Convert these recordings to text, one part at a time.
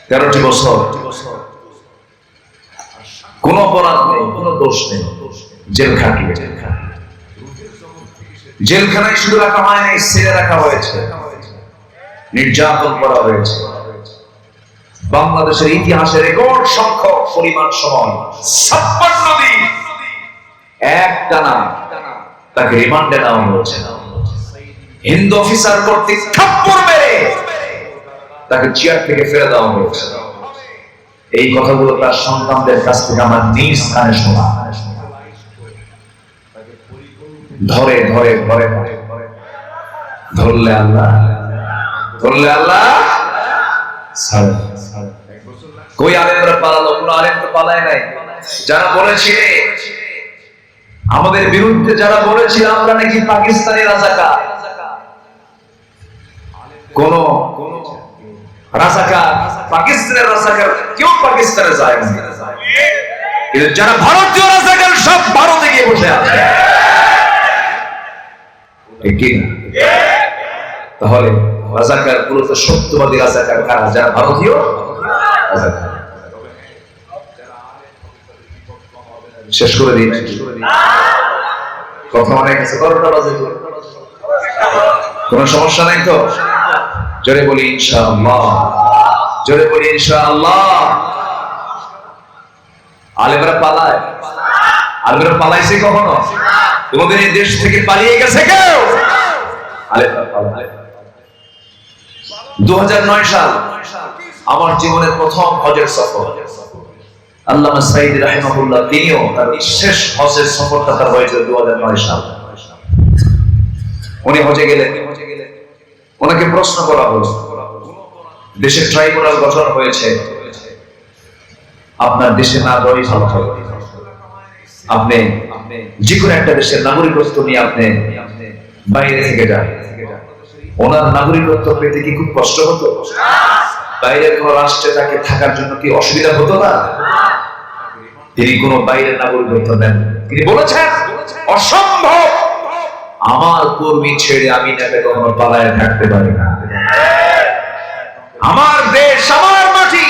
13টি বছর কোনো অপরাধ নেই, কোনো দোষ নেই, জেল খাটিয়ে জেলখানায় শুধু রাখা হয় নাই, ছেড়ে রাখা হয়েছে, নির্যাতন করা হয়েছে। বাংলাদেশের ইতিহাসে রেকর্ড সংখ্যক পরিমাণ সময় 56 দিন একটানা তাকে রিমান্ডে নেওয়া হয়েছে। হিন্দু অফিসার কর্তৃক থাপ্পড় মেরে তাকে চেয়ার থেকে ফেলে দেওয়া হয়েছে। এই কথাগুলো তার সন্তানদের কাছ থেকে আমার নিজ কানে শোনা। ধরে ধরে ধরে ধরলে আল্লাহ, ধরলে আল্লাহ ছাড়ে। কই আলেমরা পালালো? কোন আলেম তো পালায় নাই। যারা বলেছিল আমাদের বিরুদ্ধে, যারা বলেছিল আমরা নাকি পাকিস্তানি রাজাকার, কোন রাজাকার, পাকিস্তানের রাজাকার কেউ পাকিস্তানে যায় না, কিন্তু যারা ভারতীয় রাজাকার সব ভারতে গিয়ে বসে আছে। তাহলে রাজাকার মূলত সত্যবাদী রাজাকার কারা? যারা ভারতীয় রাজাকার। শেষ করে দিন, কথা অনেক আছে, 12টা বাজে, কোন সমস্যা নাই তো? জোরে বলি ইনশাআল্লাহ, জোরে বলি ইনশাআল্লাহ। আলেমরা পালায়? আলেমরা পালাইছে কখনো? তোমাদের এই দেশ থেকে পালিয়ে গেছে কেউ? আলেমরা পালায়। 2009 সাল আমার জীবনের প্রথম হজের সফর। আল্লামা সাঈদী রাহিমাহুল্লাহ তিনিও তার শেষ হজের সফরটা তার হয়েছিল 2009 সাল। উনি হজে গেলেন, ওনাকে প্রশ্ন করা হলো, দেশের ট্রাইব্যুনাল গঠন হয়েছে, আপনার দেশে না যাওয়াই ভালো হবে, আপনি যে কোনো একটা দেশের নাগরিকত্ব নিয়ে আপনি বাইরে থেকে যান। ওনার নাগরিকত্ব পেতে কি খুব কষ্ট হতো? বাইরের কোন রাষ্ট্রে তাকে থাকার জন্য কি অসুবিধা হতো না? তিনি কোন বাইরের নাগরিকত্ব নেন। তিনি বলেছেন অসম্ভব, আমার কর্মী ছেড়ে আমি নেবে কখনো পালায় থাকতে পারি না। আমার দেশ, আমার মাটি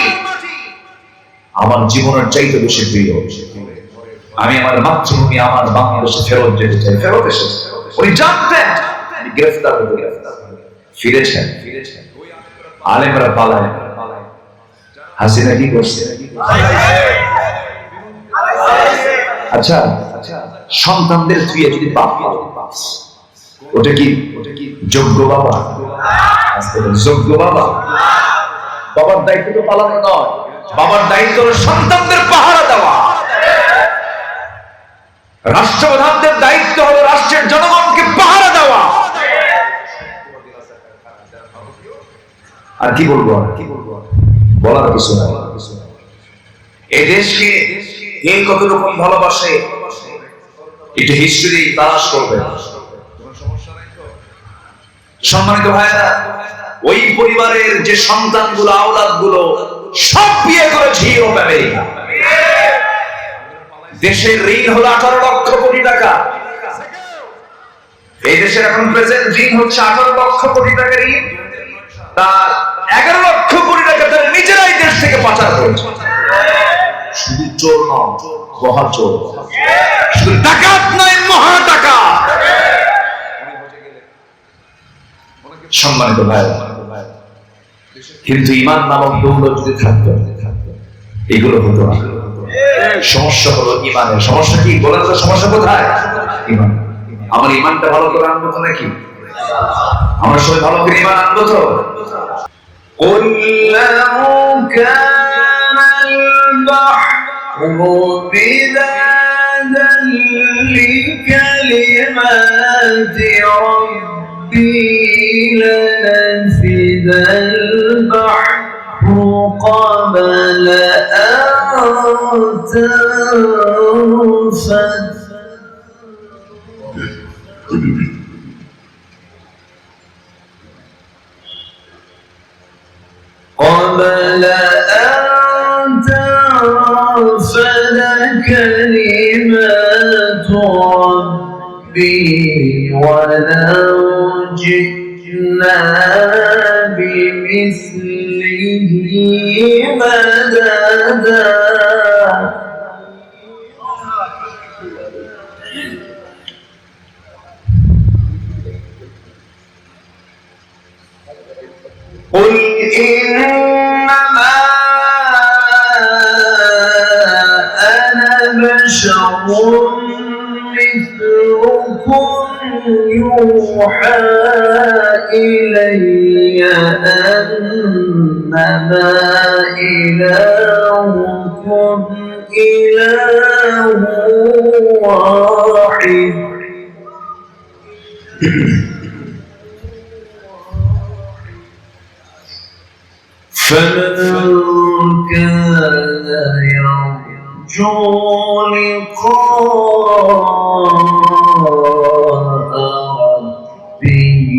আমার জীবনের চাইতে বেশি প্রিয়। আমি আমার মাতৃভূমি, আমার বাংলাদেশে ফেরত যেতে চাই। ফেরত এসেছে। উনি জানতেন গ্রেফতার হবে, ফিরেছেন। আলেমরা পালায়। হাসিনা কি করছে? আচ্ছা, সন্তানদের ধুয়ে যদি বাপ পালে, ওটা কি যোগ্য বাবা? যোগ্য বাবা? বাবার দায়িত্ব তো পালানো নয়, বাবার দায়িত্ব হলো সন্তানদের পাহারা দেওয়া। রাষ্ট্রপ্রধানদের দায়িত্ব হলো রাষ্ট্রের জনগণকে পাহারা দেওয়া। আর কি বলবো, বলার কিছু নাই। এই দেশকে এই কত রকম ভালোবাসে, এটা হিস্ট্রি তালাশ করবে। সম্মানিত ভাইরা, ওই পরিবারের যে সন্তানগুলো, আওলাদগুলো সব বিয়ে করেছে ইউরোপ আমেরিকা। দেশের ঋণ হলো 18 লক্ষ কোটি টাকা। এই দেশের এখন প্রেজেন্ট ঋণ হচ্ছে 18 লক্ষ কোটি টাকা ঋণ। তার 11 লক্ষ কোটি টাকা তারা নিজেরাই দেশ থেকে পাচার করেছে। শুধু চোর নয়, মহা চোর। শুধু ডাকাত নয়, মহা ডাকাত। সম্মানিত ভাই, কিন্তু ঈমান নামক দৌলত যদি থাকতো, এগুলো হতো না। সমস্যা হলো ঈমানের। সমস্যা কি বলেন তো? সমস্যা কোথায়? ঈমান। আমার ঈমানটা ভালো করে আনবো তো নাকি? আমরা সবাই ভালো করে ঈমান আনবো তো? قُلْ لَوْ كَانَ الْبَحْرُ مِدَادًا لِكَلِمَاتِ رَبِّي لَنَفِدَ الْبَحْرُ قَبْلَ أَن تَنفَدَ قبل أن تنفد كلمات ربي ولو جئنا بمثله مددا قل إنما أنا بشر مثلكم يوحى إلي أنما إلهكم إله واحد فمن كان يرجو لقاء ربه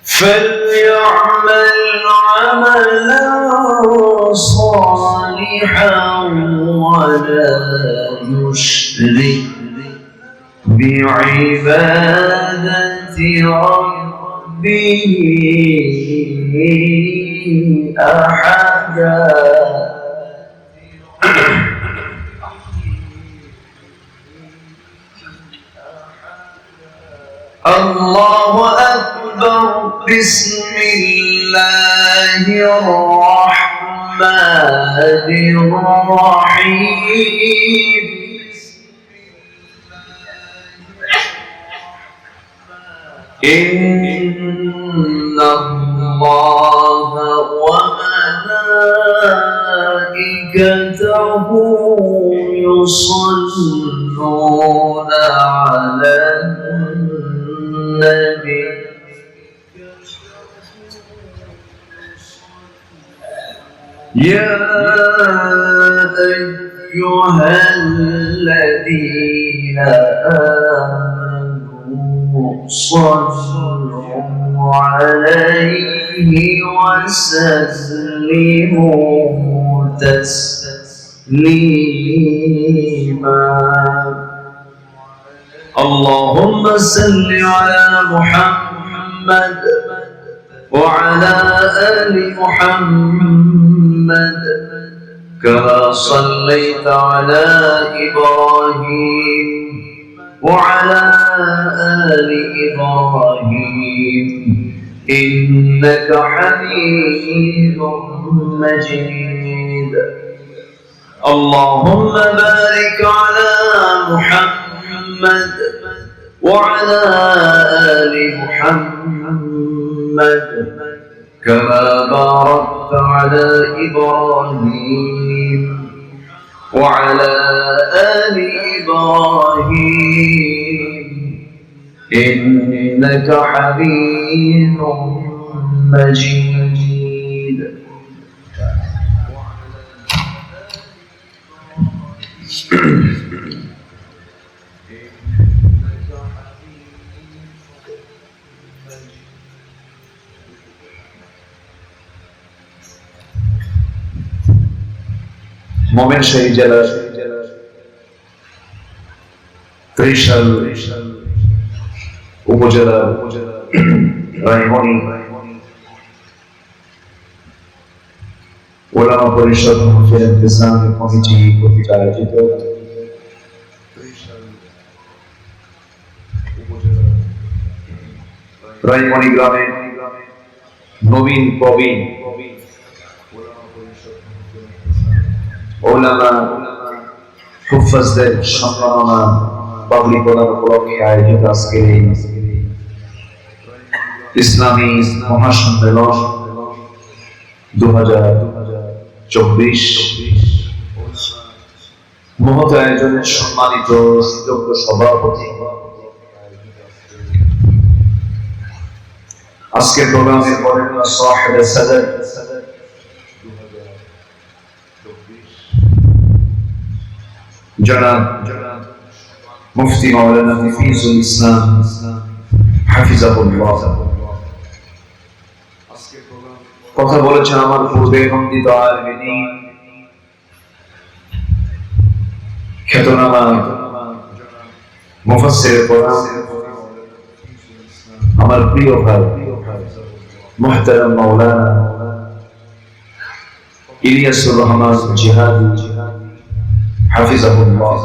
فليعمل عملا صالحا ولا يشرك بعبادة ربه أحدا الله أكبر بسم الله الرحمن الرحيم إن الله وملائكته يصلون على النبي يا أيها الذين آمنوا صلوا عليه وسلموا تسليما اللهم صل على محمد وعلى آل محمد كما صليت على إبراهيم وعلى آل إبراهيم إنك حميد مجيد اللهم بارك على محمد وعلى آل محمد كما باركت على إبراهيم وعلى آل إبراهيم إنك حميد مجيد মোমেন শাহী জেলার ত্রিশাল উপজেলা রায়মণি ওলামা পরিষদ ইসলামী কমিটি কর্তৃক আয়োজিত রায়মণি গ্রামে নবীন প্রবীণ ওলামা হুফাজদের সম্মাননা পাবলিক প্রদান উপলক্ষে আয়োজিত আজকের এই ইসলামী মহাসম্মেলন 2024 মহৎ আয়োজনের সম্মানিত সুযোগ্য সভাপতি আজকের প্রোগ্রামের পরে সাহেব সাদর জনাব মুফতি মাওলানা হাফিজুল ইসলাম হাফিজাহুল্লাহ কথা বলেছেন আমার পূর্বে নন্দিত আলমিনী খ্যাতনামা মুফাসসির কোরআন আমার প্রিয় ভাই মুহতারাম মাওলানা ইলিয়াসুর রহমান জিহাদি হাফিজাহুল্লাহ,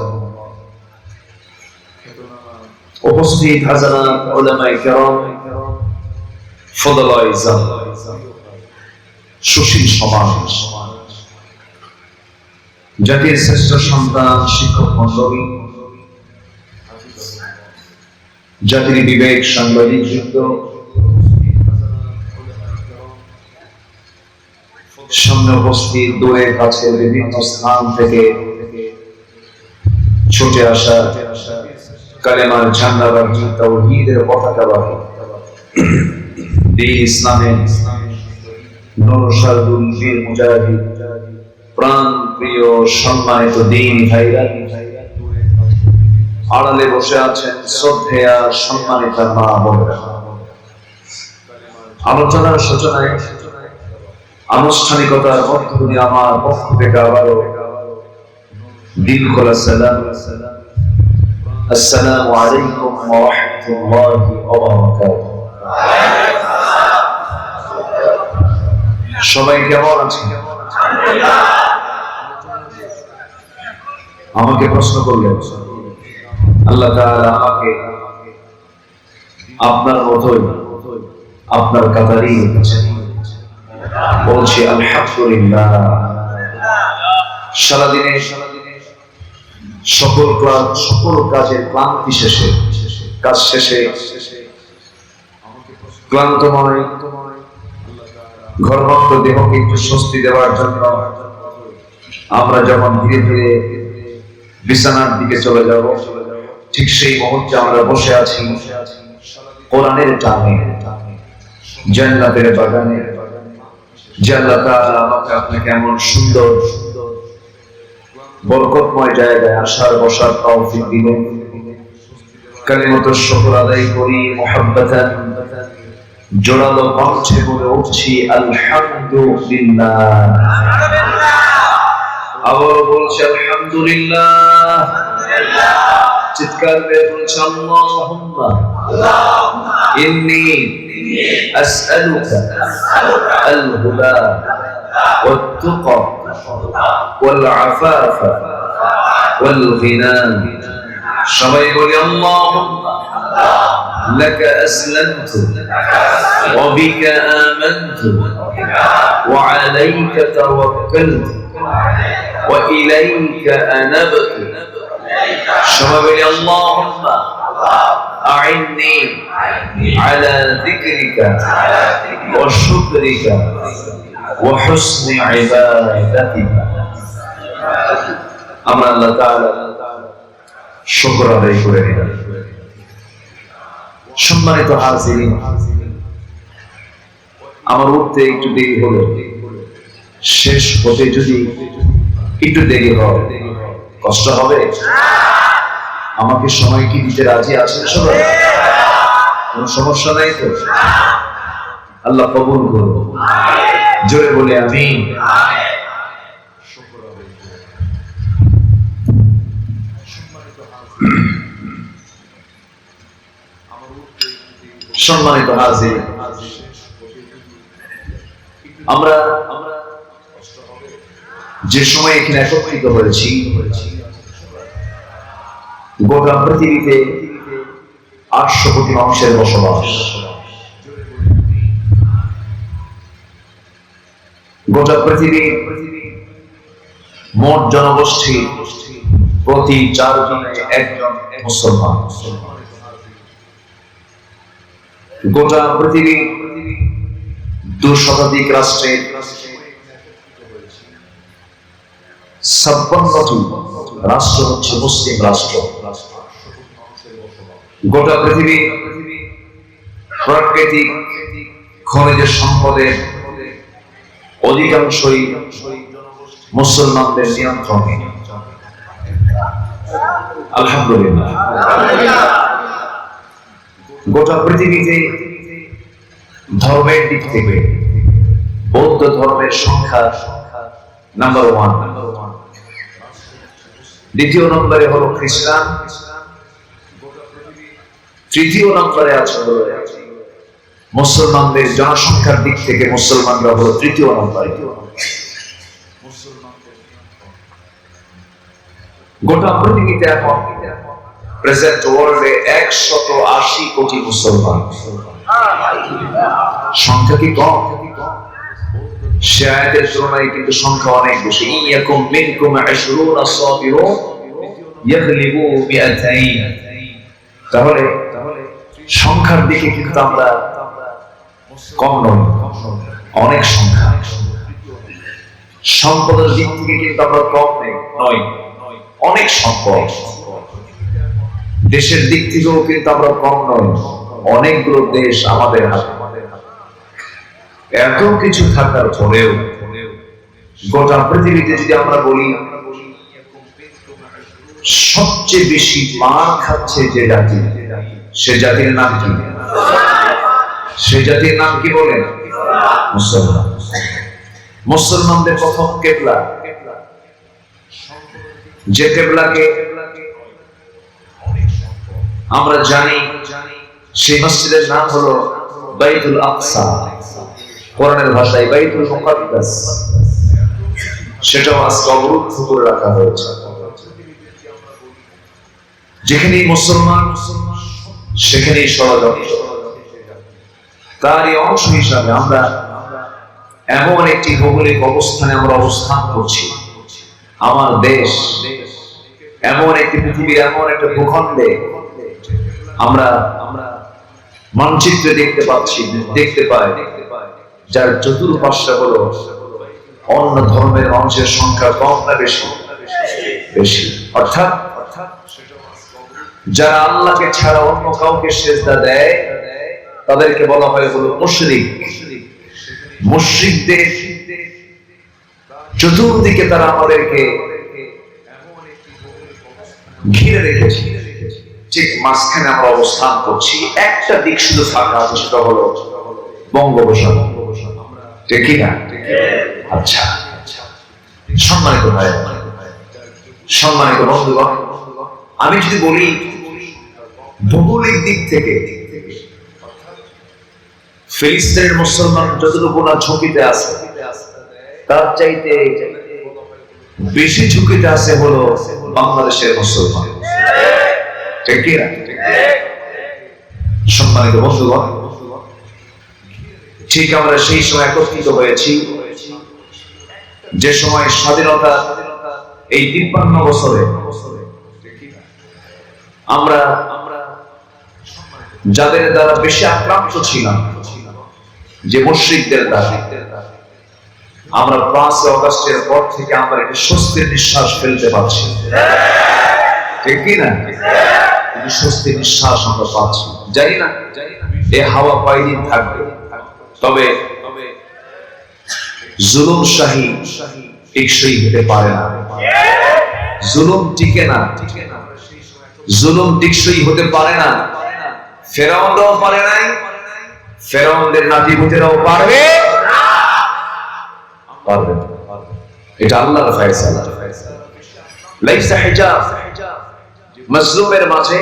উপস্থিত হাজারাত উলামায়ে কেরাম, ফদলায়ে ইজ্জাত, সুশীল সমাজ, জাতির শ্রেষ্ঠ সন্তান, শিক্ষক মণ্ডলী, জাতির বিবেক, সাংবাদিক বৃন্দ, সামনে উপস্থিত দূরে কাছে বিভিন্ন স্থান থেকে ছুটে আসা কালেমার ঝান্ডাবাহী, তাওহীদের পতাকাবাহী, দ্বীন ইসলামের নরসাদুল বীর মুজাহিদ, প্রাণ প্রিয় সম্মানিত দ্বীনি ভাইরা, আড়ালে বসে আছেন শ্রদ্ধেয়া সম্মানিত মা বোনেরা। আলোচনার সূচনায় আনুষ্ঠানিকতার মধ্য দিয়ে আমার পক্ষ থেকে আবারও দিল খোলা সালাম, আসসালামু আলাইকুম ওয়া রাহমাতুল্লাহি ওয়া বারাকাতুহু। সবাই কেমন আছেন? আমাকে প্রশ্ন করলেন, আল্লাহ তাআলা আমাকে আপনার মতোই আপনার কাতারেই রেখেছেন। বলছি আলহামদুলিল্লাহ। সারাদিনে সকল কাজের ক্লান্তি শেষে, কাজ শেষে ক্লান্তময় ঘরমুক্ত দেহকে একটু স্বস্তি দেওয়ার জন্য আমরা যখন ধীরে ধীরে বিছানার দিকে চলে যাব, ঠিক সেই মুহূর্তে আমরা বসে আছি কোরআনের টানে, জান্নাতের বাগানে। যে আল্লাহ তাআলা আমাকে আপনাকে এমন সুন্দর বরকতময় জায়গায় আসার বসার তৌফিক দিলেন, কালিমাতুশ শুকর আদায় করি মুহাব্বাতান, জোরালো কণ্ঠে বলে উঠছি আলহামদুলিল্লাহ। আবার বলছি আলহামদুলিল্লাহ। চিৎকার করে বলছি আল্লাহুম্মা ইন্নী আসআলুকা আল-হুদা ওয়াত-তুকা ওয়াল-আফাফা ওয়াল-গিনা। সবাই বলি আল্লাহুম্মা লাকা আসলামতু ওয়া বিকা আমানতু ওয়া আলাইকা তাওয়াক্কালতু ওয়া ইলাইকা আনাবতু। সবাই বলি আল্লাহুম্মা আ'ইন্নি আলা যিকরিকা ওয়া শুকরিকা ওয়া হুসনি ইবাদাতিকা। আমরা আল্লাহ তাআলা শুকর আদায় করে নিলাম। সম্মানিত হাজিরিন, আমার উঠতে একটু দেরি হলো, শেষ হতে যদি একটু দেরি হয় কষ্ট হবে? আমাকে সময় কি দিতে রাজি আছেন সবাই? কোনো সমস্যা নাই তো? আল্লাহ কবুল করুন, জোরে বলে আমিন। সম্মানিত হাজির, আমরা যে সময় এখানে একত্রিত হয়েছি, গোটা পৃথিবীতে 800 কোটি মানুষের বসবাস। গোটা পৃথিবী মোট জনগোষ্ঠী প্রতি 4 জনে 1 জন মুসলমান। গোটা পৃথিবী 2 শতাধিক রাষ্ট্রের 56টি রাষ্ট্র হচ্ছে মুসলিম রাষ্ট্র। গোটা পৃথিবী প্রাকৃতিক খনিজ সম্পদের অধিকাংশই মুসলমানদের নিয়ন্ত্রণে। আলহামদুলিল্লাহ। গোটা পৃথিবীতে ধর্মের দিক থেকে বৌদ্ধ ধর্মের সংখ্যা নাম্বার 1, দ্বিতীয় নম্বরে হলো খ্রিস্টান, তৃতীয় নম্বরে আছে হলো মুসলমানদের জনসংখ্যার দিক থেকে মুসলমানরা হলো তৃতীয় নম্বরে। গোটা পৃথিবীতে এখন প্রেজেন্ট ওয়ার্ল্ডে 180 কোটি মুসলমান। সংখ্যা কি কম? সে আয়াতের তুলনায় কিন্তু সংখ্যা অনেক বেশি। ইয়াকুম মিনকুম 20 সাবিরুন ইয়াগলিবু মিআতাইন। তাহলে সংখ্যার দিকে কিন্তু আমরা কম নই, অনেক সংখ্যা। সম্পদের দিক থেকে কিন্তু আমরা কম নই, অনেক সম্পদ। দেশের দিক থেকেও কিন্তু আমরা কম নই, অনেকগুলো দেশ আমাদের হাতে। এত কিছু থাকার পরেও গোটা পৃথিবীতে যদি আমরা বলি সবচেয়ে বেশি মার খাচ্ছে যে জাতি, সে জাতির নাম কি? সে জাতির নাম কি বলেন? মুসলমান। মুসলমানদের প্রথম কেবলা, যে কেবলাকে আমরা জানি, সেই মসজিদের নাম হলো বাইতুল আকসা, কোরআনের ভাষায় বাইতুল মুকাদ্দাস। সেটাও আজকে অবরুদ্ধ করে রাখা হয়েছে। যেখানেই মুসলমান সেখানেই ষড়যন্ত্র। তারই অংশ হিসাবে আমরা এমন একটি ভৌগোলিক অবস্থানে আমরা অবস্থান করছি। আমার দেশ এমন একটি পৃথিবীর এমন একটা ভূখণ্ডে আমরা মানচিত্রে দেখতে পাই যার চতুর্পাশে হলো অন্য ধর্মের মানুষের সংখ্যা কম না বেশি? বেশি। অর্থাৎ যারা আল্লাহকে ছাড়া অন্য কাউকে সিজদা দেয় তাদেরকে বলা হয় হলো মুশরিক। মুশরিকদের চতুর্দিকে তারা আমাদেরকে ঘিরে রেখেছে, ঠিক মাঝখানে আমরা অবস্থান করছি। একটা দিক শুধু ফাঁকা আছে, সেটা হলো বঙ্গোপসাগর। ঠিক না? আচ্ছা, সম্মানিত ভাই, সম্মানিত বন্ধুগণ, আমি যদি বলি ভৌগোলিক দিক থেকে ফিলিস্তিনের মুসলমান যতটুকু না ঝুঁকিতে আছে, তার চাইতে বেশি ঝুঁকিতে আছে হলো বাংলাদেশের মুসলমান। ঠিক না? সম্মানিত বন্ধুগণ, ঠিক আমরা সেই সময় একত্রিত হয়েছি যে সময় স্বাধীনতা এই 53 বছরে আমরা যাদের দ্বারা বেশি আক্রান্ত ছিলাম, যে মুশরিকদের দ্বারা, আমরা 5 আগস্টের পর থেকে আমরা একটা স্বস্তির নিঃশ্বাস ফেলতে পারছি। ঠিক কিনা? স্বস্তির নিঃশ্বাস আমরা পাচ্ছি। জানি না এই হাওয়া কয়দিন থাকবে, তবে জুলুম শাহী টেকসই হতে পারে না। জুলুম টিকে না, জুলুম টেকসই হতে পারে না। ফেরাউনরাও পারে নাই, ফেরাউনদের নাতিপুতেরাও পারবে না। এটা আল্লাহর ফয়সালা। লাইসা হিজাব মাজলুমের মাঝে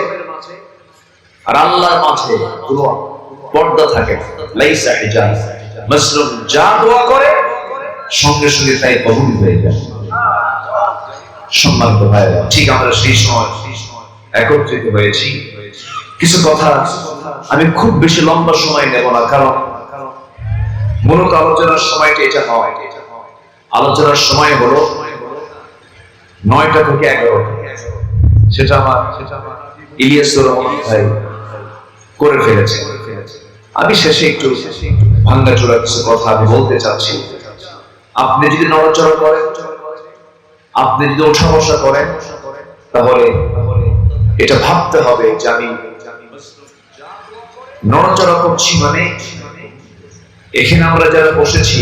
আর আল্লাহর মাঝে কোনো পর্দা থাকে না। লাইসা হিজাব, মাজলুম যা দোয়া করে সঙ্গে সঙ্গে তাই কবুল হয়ে যায়। সম্মানিত ভাইরা, ঠিক আমরা সেই সময় একত্রিত হয়েছি। কিছু কথা আমি খুব বেশি লম্বা সময় নেব না, কারণ মূলত আলোচনার সময়টা এটা নয়। আলোচনার সময় হলো 9টা থেকে 11টা। সেটা আমার ইলিয়াসুর রহমান ভাই করে ফেলেছে। আমি শেষে একটু ভাঙ্গাচোরা কিছু কথা আমি বলতে চাচ্ছি। আপনি যদি নড়াচড়া করেন, আপনি যদি ওঠা বসা করেন, তাহলে এটা ভাবতে হবে যে আমি নড়াচড়া করছি, মানে এখানে আমরা যারা বসেছি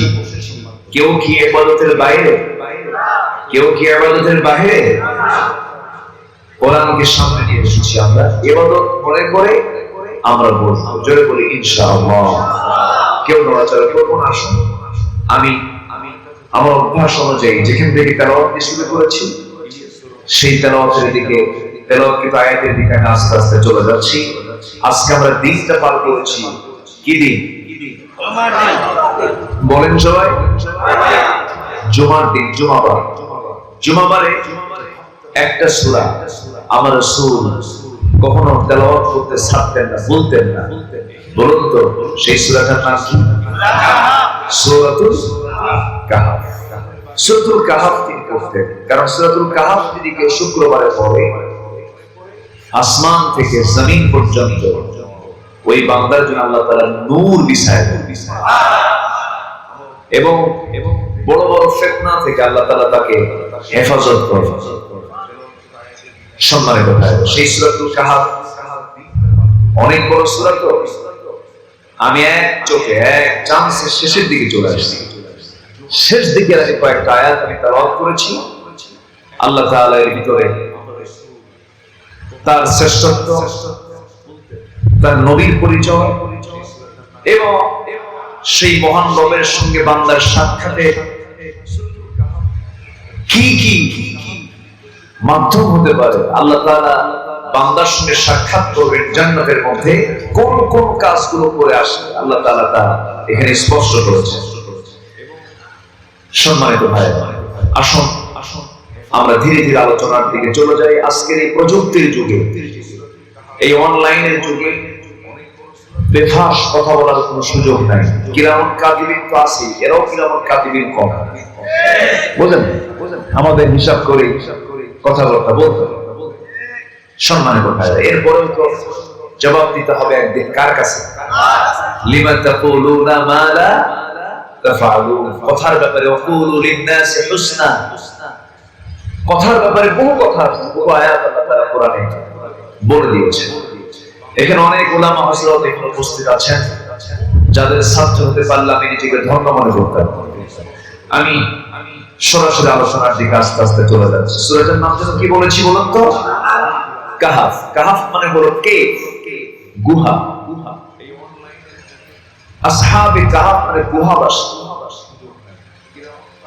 কেউ কি ইবাদতের বাইরে? কেউ কি ইবাদতের বাইরে? কোরআনকে সামনে নিয়ে এসেছি আমরা, ইবাদত মনে করে আমরা বলবো, জোরে বলি ইনশাআল্লাহ। কেউ নড়াচড়া করবো না। আমি আমার অভ্যাস অনুযায়ী যেখান থেকে তেলাওয়াত শুরু করেছি সেই তেলাওয়াতের দিকে, তেলাওয়াতকৃত আয়াতের দিকে আমি আস্তে আস্তে চলে যাচ্ছি। আজকে আমরা দিনটা পার করেছি, কি দিন? বলেন সবাই, জুমার দিন, জুমাবার। জুমাবারে একটা সূরা আমার রাসূল কখনো তেলাওয়াত করতে ছাড়তেন না, বলতেন না। বলুন তো সেই সূরাটার নাম কি? সূরাতুল কাহফ। সূরাতুল কাহফ তিনি পড়তেন, কারণ সূরাতুল কাহফ যদি কেউ শুক্রবারে পড়ে, আসমান থেকে জমিন পর্যন্ত ওই বান্দার জন্য আল্লাহ তাআলা নূর বিছায় দেন, এবং বড় বড় ফিতনা থেকে আল্লাহ তাআলা তাকে হেফাজত করেন। সম্মানিত ভাই, সেই সূরাতুল কাহফ অনেক বড় সূরা, তো আমি এক চোখে এক চান্সে শেষের দিকে চলে আসছি। শেষ দিকে আমি কয়েকটা আয়াত আমি তেলাওয়াত করেছি। আল্লাহ তাআলা এর ভিতরে তার শ্রেষ্ঠত্ব, তার নবীর পরিচয় এবং সেই মহান রবের সঙ্গে বান্দার সাক্ষাতে কি কি মাধ্যম হতে পারে, আল্লাহ তাআলা বান্দার সঙ্গে সাক্ষাৎ করবেন জান্নাতের মধ্যে, কোন কোন কাজগুলো করে আসে আল্লাহ তাআলা তা এখানে স্পষ্ট করেছেন। সম্মানিত ভাই, আসুন আমরা ধীরে ধীরে আলোচনার দিকে চলে যাই। আজকের এই প্রযুক্তির যুগে, এই অনলাইনের যুগে বেফাস কথা বলার কোনো সুযোগ নাই। কিরামুল কাতিবিন তো আছে, এরাও কিরামুল কাতিবিন কম, বুঝলেন? আমাদের হিসাব করে কথাবার্তা বলতে হবে। সম্মানিত ভাই, এরপরেও তো জবাব দিতে হবে একদিন কার কাছে? লিমা তাকুলুনা মা লা তাফআলুন। কথার ব্যাপারে ওয়াকুলু লিন-নাসি হুসনা, কথার ব্যাপারে বহু কথা, বহু আয়াত আল্লাহ তাআলা কোরআনে বলে দিয়েছে। এখানে অনেক উলামা হযরত এখানে উপস্থিত আছেন, যাদের ছাত্র হতে পারলে আমি নিজেকে ধন্য মনে করতাম। আমি সরাসরি আলোচনার দিকে আস্তে আস্তে চলে যাচ্ছি। সূরাটার নাম যেন কি বলেছি বলুন তো? কাহফ। কাহফ মানে হলো কেভ, গুহা। আসহাবে কাহফ মানে গুহাবাসী।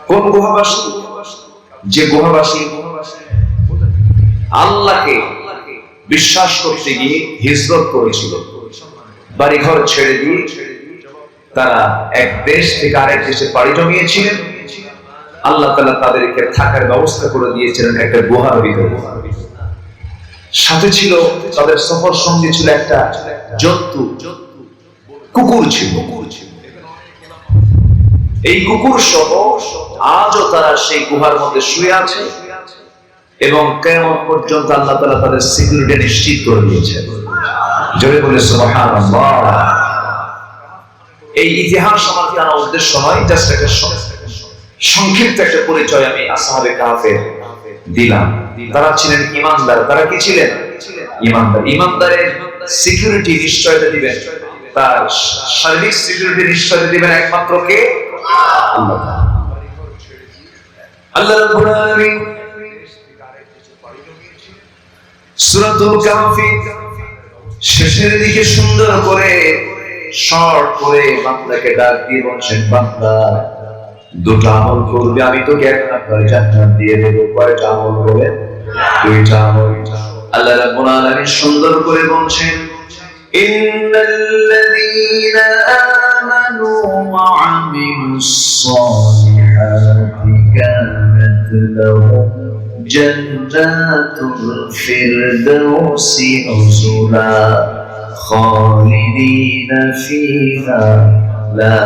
কোন গুহাবাসী? যে গুহাবাসী আল্লাহকে বিশ্বাস করতে গিয়ে হিজরত করেছিল, বাড়িঘর ছেড়ে দিয়ে তারা এক দেশ থেকে আরেক দেশে পাড়ি জমিয়েছিলেন। আল্লাহ তাআলা তাদেরকে থাকার ব্যবস্থা করে দিয়েছিলেন একটা গুহার ভিতরে। সাথে ছিল, তাদের সফর সঙ্গী ছিল একটা জন্তু, কুকুর ছিল। এই কুকুর সহ আজও তারা সেই গুহার মধ্যে শুয়ে আছে এবং কিয়ামত পর্যন্ত আল্লাহ তাআলা তাদের সিকিউরিটি নিশ্চিত করে দিয়েছেন। জোরে বলে সুবহানাল্লাহ। এই ইতিহাস আমার জানার উদ্দেশ্য নয়, জাস্ট একটা সংক্ষিপ্ত একটা পরিচয় আমি আসহাবে কাহফের দিলাম। তারা ছিলেন ঈমানদার। তারা কি ছিলেন? ঈমানদার। ঈমানদারের সিকিউরিটি নিশ্চয়তা দিবেন, তার শারীরিক সিকিউরিটি নিশ্চয়তা দিবেন একমাত্র কে? আল্লাহ। আল্লাহ রাব্বুল আলামিন সূরাতুল কাহফ শেষের দিকে সুন্দর করে শর্ট করে বান্দাকে ডাক দিয়ে বলছেন, বান্দা দুটো আমল করবে, আমি তোকে এক নাম্বার জান্নাত দিয়ে দেব। কয়টা আমল করবে? দুইটা আমল। আল্লাহ রাব্বুল আলামিন সুন্দর করে বলছেন, ইন্নাল্লাযীনা আমানু ওয়া আমিলুস সালিহাতি কানাত লাহুম জান্নাতুল ফিরদাউসি নুজুলা খালিদিনা ফিহা লা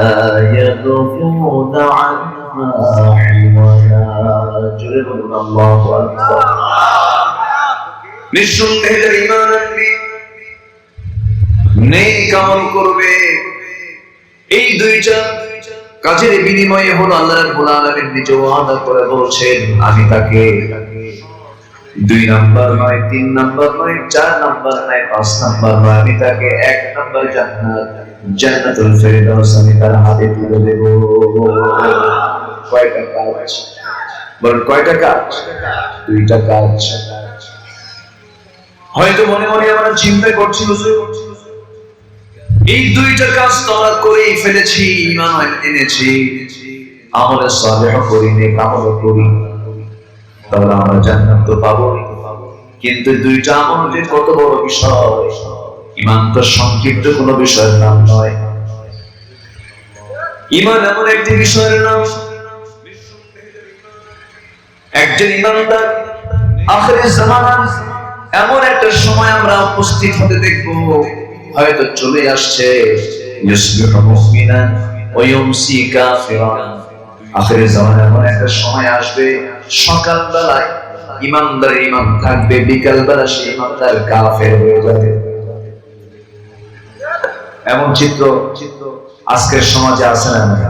ইয়াবগুনা আনহা হিওয়ালা। জোরে বলুন আল্লাহু আকবার। নিঃসন্দেহে ঈমান আনবে, নেক আমল করবে, এই দুইটা কাজের বিনিময়ে হলো আল্লাহ রাব্বুল আলামিন নিজে ওয়াদা করে বলছেন, আমি তাকে 2 নাম্বার নয়, 3 নাম্বার নয়, 4 নাম্বার নয়, 5 নাম্বার নয়, আমি তাকে 1 নাম্বার জান্নাত, জান্নাতুল ফিরদাউস আমি তার হাতে তুলে দেব। কয়টা কাজ? বল কয়টা কাজ? 2টা কাজ। হয়তো মনে মনে আমরা চিন্তা করছি, হুজুর এই 2টা কাজ তো আমরা করেই ফেলেছি, ঈমান এনেছি, আমলে সালেহ করি, নেক আমল করি, তাহলে আমরা জান্নাত তো পাবো। কিন্তু দুইটা আমল যে কত বড় বিষয়, ঈমান তো সংক্ষিপ্ত কোনো বিষয়ের নাম নয়। ঈমান এমন একটি বিষয়ের নাম, একজন ঈমানদার আখিরের জামানার এমন একটা সময় আমরা উপস্থিত হতে দেখব, হয়তো চলে আসছে, ইউসবিহু মুমিনান ওয়া ইউমসি কাফিরান। আখিরের জামানায় এমন একটা সময় আসবে, সকাল বেলায় ঈমানদারের ঈমান থাকবে, বিকাল বেলা সেই ঈমানদার কাফের হয়ে যাবে। এমন চিত্র আজকের সমাজে আছে না নাই?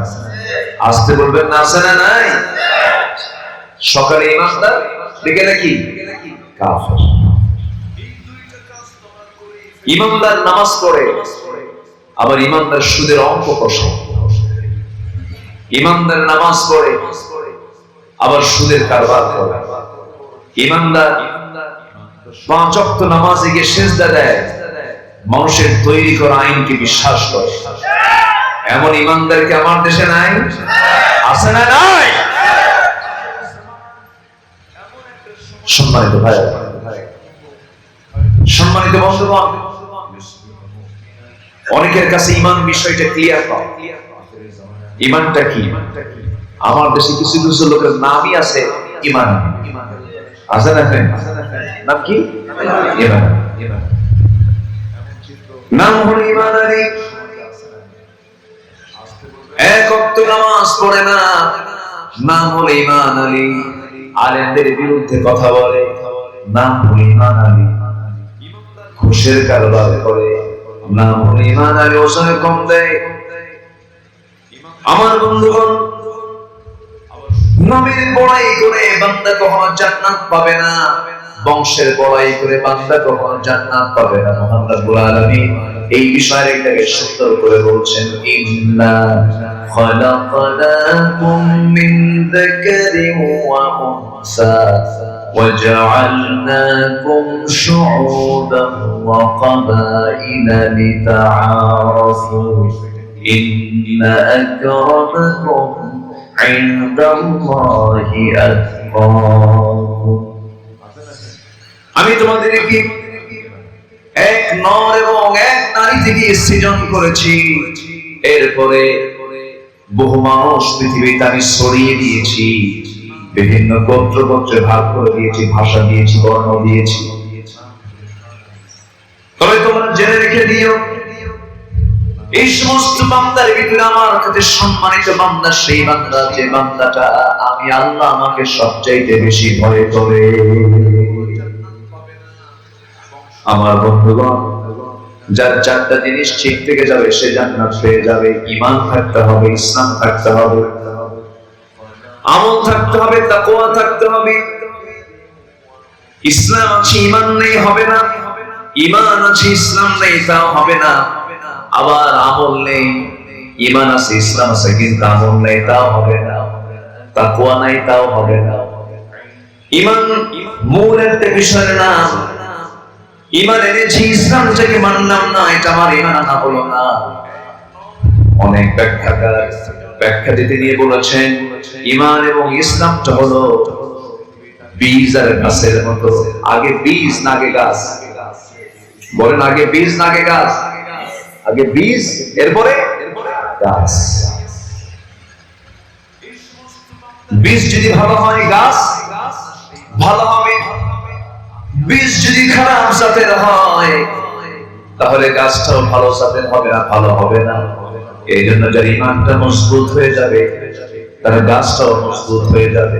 আসতে বলবেন না, আছে না নাই? সকালে ঈমানদার, বিকেলে কি কাফের। ঈমানদার নামাজ পড়ে, আবার ঈমানদার সুদের অঙ্ক কষে। ঈমানদার নামাজ পড়ে, আবার সুদের কারবার করে। ঈমানদার 5 ওয়াক্ত নামাজে গিয়ে সিজদা দেয়, মানুষের তৈরি করা আইনকে বিশ্বাস করে। এমন ঈমানদার কি আমার দেশে নাই? আছে না নাই? সম্মানিত ভাই, সম্মানিত বন্ধুগণ, অনেকের কাছে ঈমান বিষয়টা ক্লিয়ার পাও। ঈমানটা কি? আমার দেশে কিছু কিছু লোকের নামই আছে ঈমান। আছে না? নাম কি? ঈমান। নাম হলো ঈমান আলী। এক ওয়াক্ত নামাজ পড়ে না, নাম হলো ঈমান আলী। আলেমদের বিরুদ্ধে কথা বলে, নাম হলো ঈমান আলী। ঘুষের কারবার করে, নাম হলো ঈমান আলী। ওজনে কম দেয়। আমার বন্ধুগণ, নবীর বড়াই করে বান্দা কখনো জান্নাত পাবে না, বংশের বড়াই করে বান্দা কখনো জান্নাত পাবে না। মহান রব্বুল আলামিন এই বিষয়ের একটাকে সুন্দর করে বলছেন, ইন্না খালাকনাকুম মিন যাকারিন ওয়া উনসা ওয়া জাআলনাকুম শুউবান ওয়া ক্বাবাইলা লিতাআরাফু ইন্না আকরামাকুম ইনদাল্লাহি আতকাকুম। আমি তোমাদেরকে এক নর এবং এক নারী থেকে সৃজন করেছি, এরপরে বহু মানুষ পৃথিবীতে আমি ছড়িয়ে দিয়েছি, বিভিন্ন গোত্র গোত্রে ভাগ করে দিয়েছি, ভাষা দিয়েছি, বর্ণ দিয়েছি। তবে তোমরা জেনে রেখে দিও, এই সমস্ত বান্দার ভিতরে আমার কাছে সম্মানিত বান্দা সেই বান্দা যে বান্দাটা আমি আল্লাহ আমাকে সবচাইতে বেশি ভয় করে। আমার বন্ধুগণ, যার 4টা জিনিস ঠিক থেকে যাবে সে জান্নাত পেয়ে যাবে। ঈমান থাকতে হবে, ইসলাম থাকতে হবে, আমল থাকতে হবে, তাকওয়া থাকতে হবে। ইসলাম আছে ঈমান নেই হবে না, ঈমান আছে ইসলাম নেই তাও হবে না। আবার আমল নেই, ঈমান আছে ইসলাম আছে কিন্তু আমল নেই তাও হবে না, তাকওয়া নাই তাও হবে না। ঈমান মূল একটা বিষয় না। ঈমান এনেছি, ইসলাম থেকে মানলাম না, এটা আমার ঈমান আনা হলো না। অনেক ব্যাখ্যা দিতে নিয়ে বলেছেন, ঈমান এবং ইসলামটা হলো বীজ আর গাছের মতো। আগে বীজ না আগে গাছ? বলেন, আগে বীজ না আগে গাছ? আগে বীজ, এরপরে গাছ। বীজ যদি ভালো হয় গাছ ভালো হবে, বীজ যদি খারাপ জাতের হয় তাহলে গাছটাও ভালো জাতের হবে না, ভালো হবে না। এই জন্য যার ঈমানটা মজবুত হয়ে যাবে তার গাছটাও মজবুত হয়ে যাবে।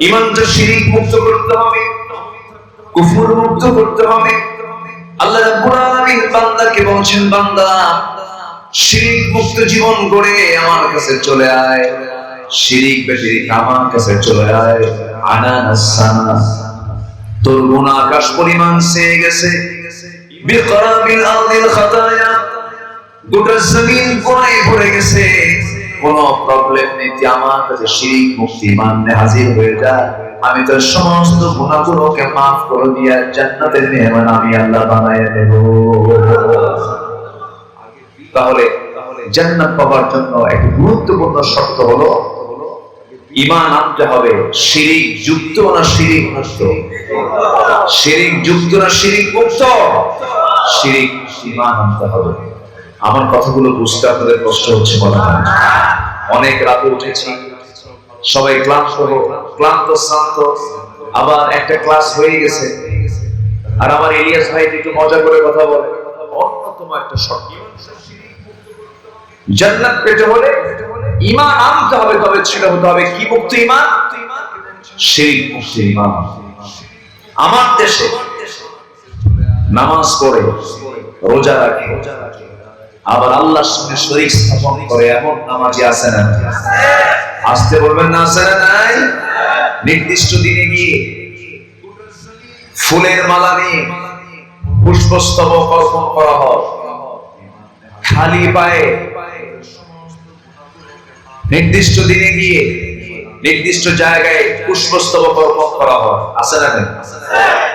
ঈমানটা শিরক মুক্ত করতে হবে, কুফর মুক্ত করতে হবে। আল্লাহ রাব্বুল আলামিন বান্দাকে বলছেন, বান্দা শিরক মুক্ত জীবন গড়ে আমার কাছে চলে আয়, শিরক ব্যতীত আমার কাছে চলে আয়। আনানাস সানা, তোর গুনাহ আকাশ পরিমাণ চেয়ে গেছে। বিকরাবিল আরদিল খাতায়া, গোটা জমিন গুনাহে ভরে গেছে, কোনো প্রবলেম নেই, তুই আমার কাছে শিরক মুক্তি মাননে হাজির হয়ে যা। আমি তোর সমস্ত গুনাহগুলোকে মাফ করে দিয়ে জান্নাতের মেহমান আমি আল্লাহ বানায় দেব। তাহলে জান্নাত পাওয়ার জন্য একটি গুরুত্বপূর্ণ শর্ত হলো ঈমান আনতে হবে। শিরিক যুক্ত না শিরিক মুক্ত? শিরিক যুক্ত না শিরিক মুক্ত? শিরিক, ঈমান আনতে হবে। আমার কথাগুলো বুঝতে আপনাদের কষ্ট হচ্ছে মনে হয়। অনেক রাতে উঠেছি, সবাই ক্লান্ত শ্রান্ত, আবার একটা ক্লাস হয়ে গেছে। আর আমার ইলিয়াস ভাই একটু মজা করে কথা বলে, অন্যতম একটা শর্ত জান্নাত পেতে হলে ঈমান আনতে হবে। তবে ছিল হতে হবে কি মুক্ত ঈমান? শিরক মুক্ত ঈমান। আমার দেশে নামাজ পড়ে, রোজা রাখে, আবার আল্লাহর সঙ্গে শরীক স্থাপন করে এমন নামাজি আছে না? আসতে বলবেন না, আছে না? নাই? নির্দিষ্ট দিনে গিয়ে ফুলের মালা নিয়ে পুষ্পস্তবক অর্পণ করা হয়, খালি পায়ে নির্দিষ্ট দিনে গিয়ে নির্দিষ্ট জায়গায় পুষ্পস্তবক অর্পণ করা হয়, আছে না? নাই?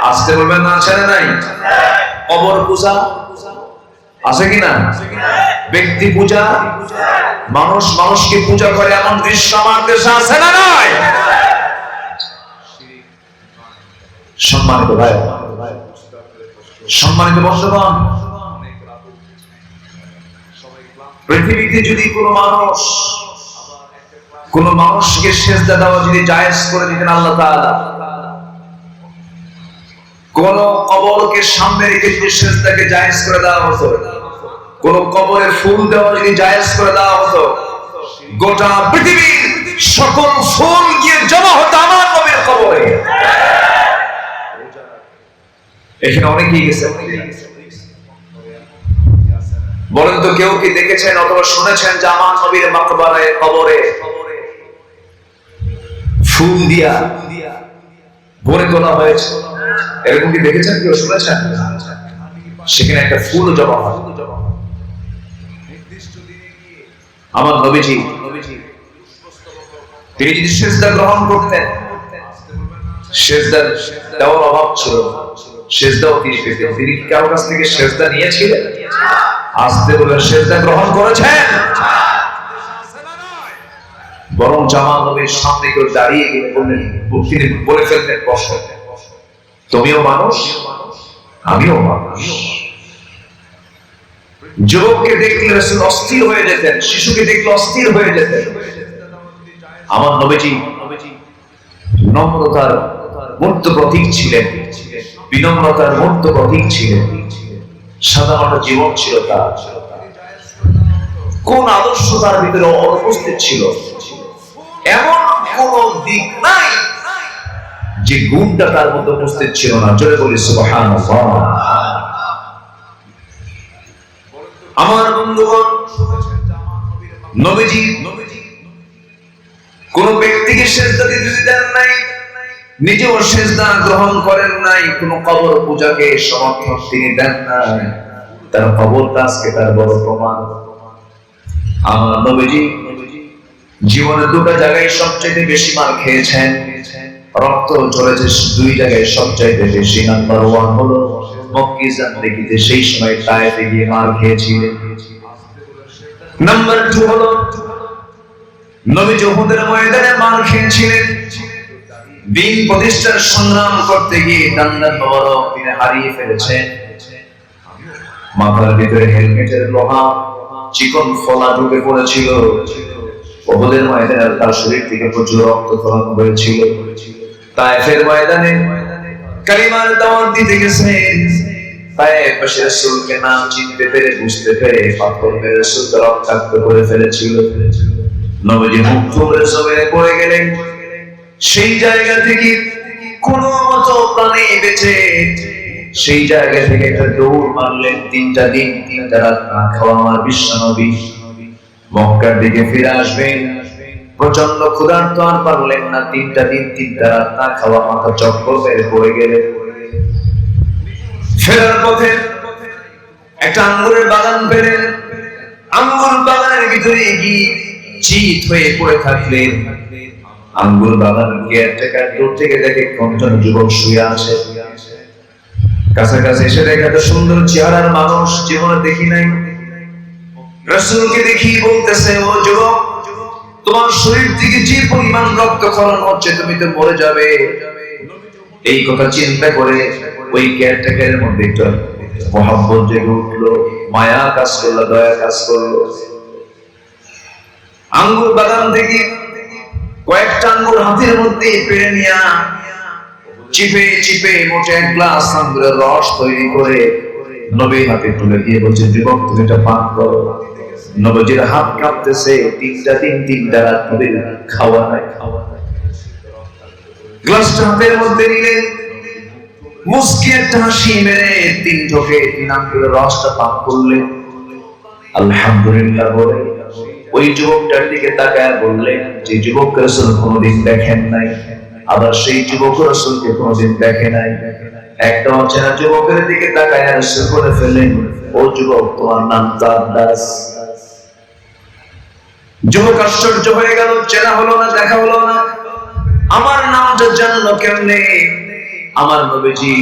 আসতে বলবেন না, আছে না? নাই? কবর পূজা আছে কিনা? ব্যক্তি পূজা, মানুষ মানুষকে পূজা করে এমন দৃশ্য আমার দেশে আছে না? নাই? সম্মানিত ভাই, সম্মানিত বন্ধুগণ, পৃথিবীতে যদি কোন মানুষকে সেজদা দেওয়া যদি জায়েজ করে দিতেন আল্লাহ তাআলা, কোন কবরকে সামনে রেখে যদি সেজদাকে জায়েজ করে দেওয়া হতো, কোন কবরে ফুল দেওয়া যদি জায়েজ করে দেওয়া হতো, গোটা পৃথিবীর সকল ফুল গিয়ে জমা হতো আমার নবীর কবরে। এখানে অনেকেই গেছে, বলেন তো কেউ কি দেখেছেন অথবা শুনেছেন যে আমার নবীর মাকবারায় কবরে ফুল দিয়া ভরে তোলা হয়েছে? এরকম কি দেখেছেন, কেউ শুনেছেন? সেখানে একটা ফুল জমা হয়। আমার নবীজি তিনি যদি সেজদা গ্রহণ করতেন, সেজদা দেওয়ার অভাব ছিল, সেজদাও তিনি পেতেন। তিনি কারো কাছ থেকে সেজদা নিয়েছিলেন? আসতে বলে সেজদা গ্রহণ করেছেন? বরং জামাল নবীর সামনে কেউ দাঁড়িয়ে গিয়ে বললেন, তিনি বলে ফেলতেন, বসো, তুমিও মানুষ, আমিও মানুষ। যুবককে দেখলে রাসূল অস্থির হয়ে যেতেন, শিশুকে দেখলে অস্থির হয়ে যেতেন। আমার নবীজি নম্রতার মূর্ত প্রতীক ছিলেন, বিনম্রতার মূর্ত প্রতীক ছিলেন, সাধারণ জীবন ছিল তার। কোন আদর্শ তার ভিতরে অনুপস্থিত ছিল? এমন কোন দিক নাই যে গুণটা তার মধ্যে উপস্থিত ছিল না। জোরে বলি সুবহানাল্লাহ। আমার বন্ধুগণ, নবীজি কোন ব্যক্তিকে সেজদা দিতে দেন নাই, নিজেও সেজদা গ্রহণ করেন নাই, কোন কবর পূজাকে সমর্থন তিনি দেন নাই। তার কবরটা আজকে তার বড় প্রমাণ। আমার নবীজি জীবনে দুটো জায়গায় সবচেয়ে বেশি মার খেয়েছেন, রক্ত ঝরেছে দুই জায়গায় সবচাইতে বেশি। নাম্বার 1 হলো মক্কা জিন্দেগিতে, সেই সময় তায়েফে গিয়ে মার খেয়েছিলেন। নাম্বার 2 হলো নবী উহুদের ময়দানে মার খেয়েছিলেন। দিন প্রতিষ্ঠার সংগ্রাম করতে গিয়ে দান্দান মোবারক তিনি হারিয়ে ফেলেছেন। মাথার ভিতরে হেলমেটের লোহা চিকন ফলা ঢুকে পড়েছিল। উহুদের ময়দানে তার শরীর থেকে প্রচুর রক্তক্ষরণ হয়েছিল। তায়েফের ময়দানে কালিমার দাওয়াত দিতে গেছেন। তায়েফে রাসূলকে নাম চিনতে পেরে, বুঝতে পেরে পাথর মেরে রাসূলকে রক্তাক্ত করে ফেলেছিল। নবীজি মুখ থুবড়ে জমিনে পড়ে গেলেন। সেই জায়গা থেকে কোনো মতো প্রাণে বেঁচে সেই জায়গা থেকে একটা দৌড় মারলেন। 3টা দিন 3টা রাত না খাওয়া আমার বিশ্বনবী মক্কার দিকে ফিরে আসবেন। প্রচন্ড ক্ষুধার্ত, আর পারলেন না। 3টা দিন 3টা রাত না খাওয়া, মাথা চক্কর মেরে পড়ে গেলেন। ফেরার পথে একটা আঙ্গুরের বাগান পেলেন। আঙ্গুর বাগানের ভিতরে গিয়ে চিত হয়ে পড়ে থাকলেন। আঙ্গুর বাগান কেয়ারটেকার দূর থেকে দেখে কোনজন যুবক শুয়ে আছে। কাছাকাছি এসে দেখে এত সুন্দর চেহারার মানুষ জীবনে দেখি নাই। রাসূলকে দেখি বলতেছে, ও যুবক, তোমার শরীর থেকে যে পরিমাণ রক্তক্ষরণ হচ্ছে তুমি তো মরে যাবে। এই কথা চিন্তা করে ওই কেয়ারটেকারের মধ্যে একটা মহব্বত জেগে উঠলো, মায়া কাজ করলো, দয়া কাজ করলো। আঙ্গুর বাগান থেকে কয়েকটা আঙ্গুর হাতের মধ্যে পেড়ে নিয়া চিপে চিপে মোটে এক গ্লাস আঙ্গুরের রস তৈরি করে নবীর হাতে তুলে দিয়ে বলছে, যুবক তুমি এটা পান করো। নবীর হাত কাঁপতেছে, তিনটা রাত নবীর খাওয়া নাই। গ্লাসটা হাতের মধ্যে নিলে মুস্কি একটা হাসি মেরে 3 ঢোকে 3 আঙ্গুরের রসটা পান করলে আলহামদুলিল্লাহ বলে ওই যুবকটার দিকে তাকায় বললেন, যে যুবক রাসূল কোনোদিন দেখেন নাই, আবার সেই যুবক রাসূলকে কোনোদিন দেখে নাই। একটা অচেনা যুবকের দিকে তাকায় রাসূল বলে ফেললেন, ও যুবক তোমার নাম আব্বাস। যুবক আশ্চর্য হয়ে গেল, চেনা হলো না, দেখা হলো না, আমার নামটা জানলো কেমনে? আমার নবীজি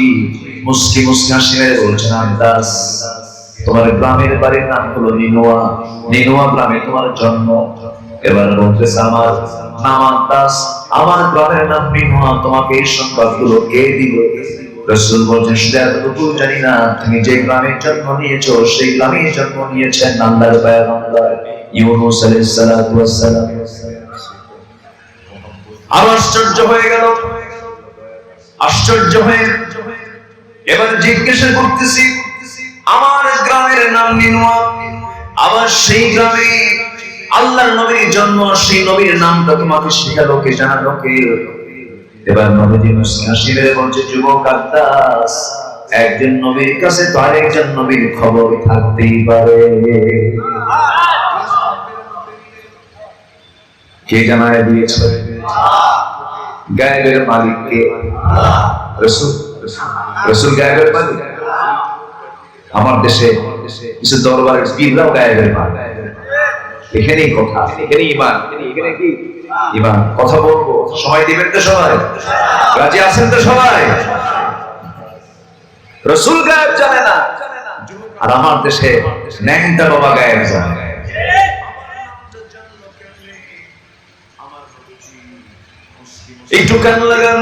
মুস্কি মুস্কি হাসি মেরে বলছেন, আব্বাস তোমার গ্রামের বাড়ির নাম হলো নিনোয়া, নিনোয়া গ্রামে তোমার জন্ম। এবার বলতেছে, আমার নাম আব্বাস, আমার গ্রামের নাম নিনোয়া, তোমাকে এই সংবাদগুলো কে দিল? রাসূল বলছেন, শুধু এতটুকু জানি না, তুমি যে গ্রামে জন্ম নিয়েছো সেই গ্রামে জন্ম নিয়েছেন আল্লাহর পয়গম্বর ইউনূস আলাইহিস সালাতু ওয়াস সালাম। আর আশ্চর্য হয়ে গেল, আশ্চর্য হয়ে এবার জিজ্ঞাসা করতেছি, আমার গ্রামের নাম নিনোয়া, আবার সেই গ্রামে আল্লাহর নবীর জন্ম, সেই নবীর নামটা তোমাকে শেখালো কে, জানালো কে? এবার নবীজি মুস্কি হাসি মেরে বলছে, যুবক আব্বাস, একজন নবীর কাছে তো আরেকজন নবীর খবর থাকতেই পারে। কে জানায় দিয়েছে? গায়েবের মালিক কে? রাসূল। রাসূল গায়েবের মালিক। আমার দেশে কিছু দরবারের পীররাও গায়েবের মালিক। এখানেই কথা, এখানেই ঈমান, এখানে কি ঈমান। কথা বলবো, সময় দিবেন তো সবাই? রাজি আছেন তো সবাই? রাসূল গায়েব জানে না, আর আমার দেশে ন্যাংটা বাবা গায়েব জানে। একটু কান লাগান,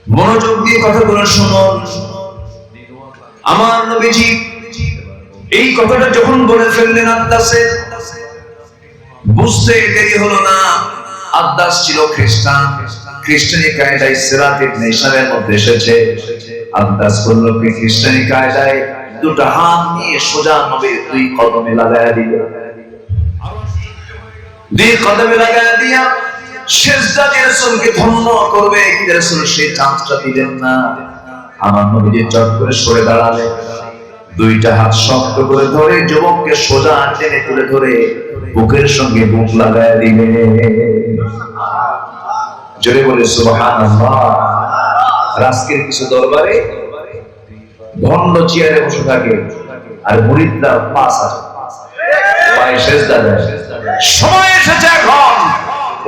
মনোযোগ দিয়ে কথাগুলো শুনুন। আমার নবীজি এই কথাটা যখন বলে ফেললেন আব্বাসে, বুঝতে দেরি হলো না। আব্বাস ছিল খ্রিস্টান, খ্রিস্টানি কায়দায় সিরাত ইবনে হিশামের মধ্যে এসেছে। আব্বাস বলল, খ্রিস্টানি কায়দায় দুটো হাত নিয়ে সোজা নবীর 2 কদমে লাগায়া দিল। 2 কদমে লাগায়া দিয়া সেজদা দিয়ে রাসূলকে ধন্য করবে, কিন্তু রাসূল সেই চান্সটা দিলেন না। আমার নবীজি চট করে সরে দাঁড়ালেন, 2টা হাত শক্ত করে ধরে যুবককে সোজা টেনে তুলে ধরে বুকের সঙ্গে বুক লাগায় দিলেন। জোরে বলে সুবহানাল্লাহ। আজকের কিছু দরবারে ভণ্ড চেয়ারে বসে থাকে, আর মুরিদরা পাশ আছে, পায়ে সেজদা দেয়। সময় এসেছে এখন